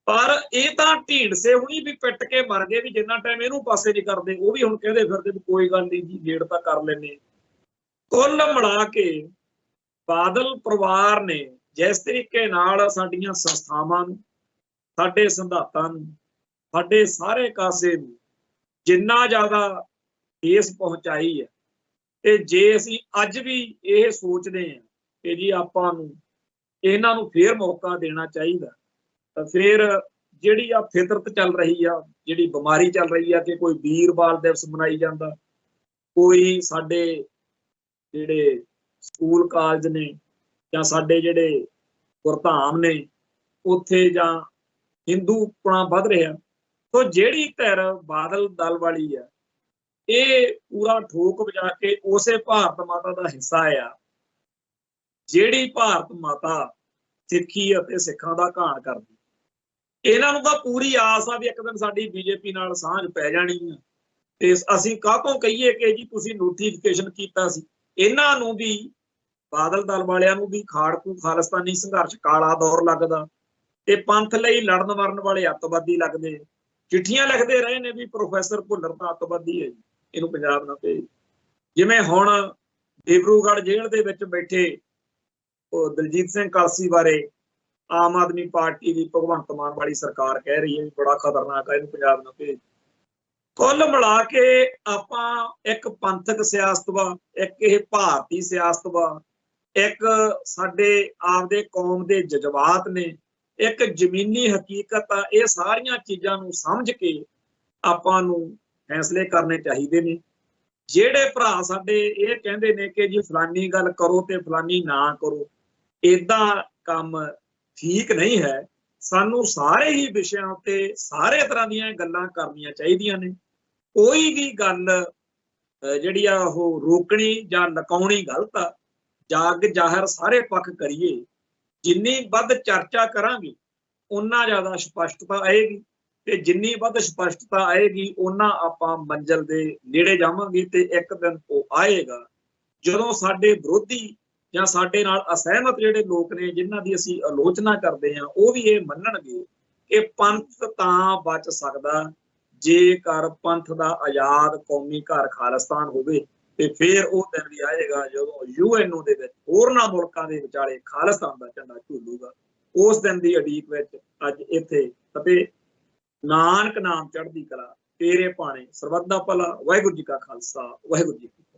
ਪਰ ਇਹ ਤਾਂ ਢੀਂਡਸੇ ਹੁਣੀ ਵੀ ਪਿੱਟ ਕੇ ਮਰ ਗਏ ਵੀ ਜਿੰਨਾ ਟਾਈਮ ਇਹਨੂੰ ਪਾਸੇ ਨਹੀਂ ਕਰਦੇ, ਉਹ ਵੀ ਹੁਣ ਕਹਿੰਦੇ ਫਿਰਦੇ ਵੀ ਕੋਈ ਗੱਲ ਨਹੀਂ ਜੀ ਗੇੜ ਤਾਂ ਕਰ ਲੈਂਦੇ। ਕੁੱਲ ਮਿਲਾ ਕੇ ਬਾਦਲ ਪਰਿਵਾਰ ਨੇ ਜਿਸ ਤਰੀਕੇ ਨਾਲ ਸਾਡੀਆਂ ਸੰਸਥਾਵਾਂ ਨੂੰ, ਸਾਡੇ ਸਿਧਾਂਤਾਂ ਨੂੰ, ਸਾਡੇ ਸਾਰੇ ਕਾਸੇ ਨੂੰ ਜਿੰਨਾ ਜ਼ਿਆਦਾ ਠੇਸ ਪਹੁੰਚਾਈ ਹੈ, ਤੇ ਜੇ ਅਸੀਂ ਅੱਜ ਵੀ ਇਹ ਸੋਚਦੇ ਹਾਂ ਕਿ ਜੀ ਆਪਾਂ ਨੂੰ ਇਹਨਾਂ ਨੂੰ ਫੇਰ ਮੌਕਾ ਦੇਣਾ ਚਾਹੀਦਾ, ਤਾਂ ਫਿਰ ਜਿਹੜੀ ਆ ਫਿਤਰਤ ਚੱਲ ਰਹੀ ਆ, ਜਿਹੜੀ ਬਿਮਾਰੀ ਚੱਲ ਰਹੀ ਆ ਕਿ ਕੋਈ ਵੀਰ ਬਾਲ ਦਿਵਸ ਮਨਾਈ ਜਾਂਦਾ, ਕੋਈ ਸਾਡੇ ਜਿਹੜੇ ਸਕੂਲ ਕਾਲਜ ਨੇ ਜਾਂ ਸਾਡੇ ਜਿਹੜੇ ਗੁਰਧਾਮ ਨੇ ਉੱਥੇ ਜਾਂ ਹਿੰਦੂਪੁਣਾ ਵੱਧ ਰਿਹਾ। ਸੋ ਜਿਹੜੀ ਧਿਰ ਬਾਦਲ ਦਲ ਵਾਲੀ ਆ, ਇਹ ਪੂਰਾ ਠੋਕ ਵਜਾ ਕੇ ਉਸੇ ਭਾਰਤ ਮਾਤਾ ਦਾ ਹਿੱਸਾ ਆ ਜਿਹੜੀ ਭਾਰਤ ਮਾਤਾ ਸਿੱਖੀ ਅਤੇ ਸਿੱਖਾਂ ਦਾ ਘਾਣ ਕਰਦੀ। ਇਹਨਾਂ ਨੂੰ ਤਾਂ ਪੂਰੀ ਆਸ ਆ ਵੀ ਇੱਕ ਦਿਨ ਸਾਡੀ ਬੀਜੇਪੀ ਨਾਲ ਸਾਂਝ ਪੈ ਜਾਣੀ ਆ, ਤੇ ਅਸੀਂ ਕਾਹਤੋਂ ਕਹੀਏ ਕਿ ਜੀ ਤੁਸੀਂ ਨੋਟੀਫਿਕੇਸ਼ਨ ਕੀਤਾ ਸੀ। ਇਹਨਾਂ ਨੂੰ ਵੀ, ਬਾਦਲ ਦਲ ਵਾਲਿਆਂ ਨੂੰ ਵੀ ਖਾੜਕੂ ਖਾਲਿਸਤਾਨੀ ਸੰਘਰਸ਼ ਕਾਲਾ ਦੌਰ ਲੱਗਦਾ, ਤੇ ਪੰਥ ਲਈ ਲੜਨ ਮਰਨ ਵਾਲੇ ਅੱਤਵਾਦੀ ਲੱਗਦੇ। ਚਿੱਠੀਆਂ ਲਿਖਦੇ ਰਹੇ ਨੇ ਵੀ ਪ੍ਰੋਫੈਸਰ ਭੁੱਲਰ ਤਾਂ ਅੱਤਵਾਦੀ ਹੈ ਜੀ, ਇਹਨੂੰ ਪੰਜਾਬ ਨਾ ਭੇਜ। ਜਿਵੇਂ ਹੁਣ ਡਿਬਰੂਗੜ੍ਹ ਜੇਲ੍ਹ ਦੇ ਵਿੱਚ ਬੈਠੇ ਉਹ ਦਲਜੀਤ ਸਿੰਘ ਕਲਸੀ ਬਾਰੇ ਆਮ ਆਦਮੀ ਪਾਰਟੀ ਦੀ ਭਗਵੰਤ ਮਾਨ ਵਾਲੀ ਸਰਕਾਰ ਕਹਿ ਰਹੀ ਹੈ ਵੀ ਬੜਾ ਖਤਰਨਾਕ ਹੈ, ਇਹਨੂੰ ਪੰਜਾਬ ਨਾ ਭੇਜ। ਕੁੱਲ ਮਿਲਾ ਕੇ ਆਪਾਂ ਇੱਕ ਪੰਥਕ ਸਿਆਸਤ ਵਾ, ਇੱਕ ਇਹ ਭਾਰਤੀ ਸਿਆਸਤ ਵਾ, ਇੱਕ ਸਾਡੇ ਆਪਦੇ ਕੌਮ ਦੇ ਜਜ਼ਬਾਤ ਨੇ, ਇੱਕ ਜ਼ਮੀਨੀ ਹਕੀਕਤ ਆ। ਇਹ ਸਾਰੀਆਂ ਚੀਜ਼ਾਂ ਨੂੰ ਸਮਝ ਕੇ ਆਪਾਂ ਨੂੰ ਫੈਸਲੇ ਕਰਨੇ ਚਾਹੀਦੇ ਨੇ। ਜਿਹੜੇ ਭਰਾ ਸਾਡੇ ਇਹ ਕਹਿੰਦੇ ਨੇ ਕਿ ਜੀ ਫਲਾਨੀ ਗੱਲ ਕਰੋ ਤੇ ਫਲਾਨੀ ਨਾ ਕਰੋ, ਏਦਾਂ ਕੰਮ ਠੀਕ ਨਹੀਂ ਹੈ। ਸਾਨੂੰ ਸਾਰੇ ਹੀ ਵਿਸ਼ਿਆਂ ਉੱਤੇ ਸਾਰੇ ਤਰ੍ਹਾਂ ਦੀਆਂ ਗੱਲਾਂ ਕਰਨੀਆਂ ਚਾਹੀਦੀਆਂ ਨੇ। ਕੋਈ ਵੀ ਗੱਲ ਜਿਹੜੀ ਆ ਉਹ ਰੋਕਣੀ ਜਾਂ ਲਕਾਉਣੀ ਗਲਤ ਆ। ਜਾਗ ਜ਼ਾਹਰ ਸਾਰੇ ਪੱਖ ਕਰੀਏ, ਜਿੰਨੀ ਵੱਧ ਚਰਚਾ ਕਰਾਂਗੇ ਉਨਾ ਜ਼ਿਆਦਾ ਸਪਸ਼ਟਤਾ ਆਏਗੀ, ਤੇ ਜਿੰਨੀ ਵੱਧ ਸਪਸ਼ਟਤਾ ਆਏਗੀ ਉਹਨਾਂ ਆਪਾਂ ਮੰਜ਼ਿਲ ਦੇ ਨੇੜੇ ਜਾਵਾਂਗੇ। ਤੇ ਇੱਕ ਦਿਨ ਉਹ ਆਏਗਾ ਜਦੋਂ ਸਾਡੇ ਵਿਰੋਧੀ ਜਾਂ ਸਾਡੇ ਨਾਲ ਅਸਹਿਮਤ ਜਿਹੜੇ ਲੋਕ ਨੇ, ਜਿਨ੍ਹਾਂ ਦੀ ਅਸੀਂ ਆਲੋਚਨਾ ਕਰਦੇ ਹਾਂ, ਉਹ ਵੀ ਇਹ ਮੰਨਣਗੇ ਕਿ ਪੰਥ ਤਾਂ ਬਚ ਸਕਦਾ ਜੇਕਰ ਪੰਥ ਦਾ ਆਜ਼ਾਦ ਕੌਮੀ ਘਰ ਖਾਲਿਸਤਾਨ ਹੋਵੇ। ਤੇ ਫਿਰ ਉਹ ਦਿਨ ਵੀ ਆਏਗਾ ਜਦੋਂ UNO ਦੇ ਵਿੱਚ ਹੋਰਨਾਂ ਮੁਲਕਾਂ ਦੇ ਵਿਚਾਲੇ ਖਾਲਿਸਤਾਨ ਦਾ ਝੰਡਾ ਝੂਲੂਗਾ। ਉਸ ਦਿਨ ਦੀ ਉਡੀਕ ਵਿੱਚ ਅੱਜ ਇੱਥੇ ਅਤੇ ਨਾਨਕ ਨਾਮ ਚੜ੍ਹਦੀ ਕਲਾ, ਤੇਰੇ ਭਾਣੇ ਸਰਬੱਤ ਦਾ ਭਲਾ। ਵਾਹਿਗੁਰੂ ਜੀ ਕਾ ਖਾਲਸਾ, ਵਾਹਿਗੁਰੂ ਜੀ ਕੀ ਫਤਿਹ।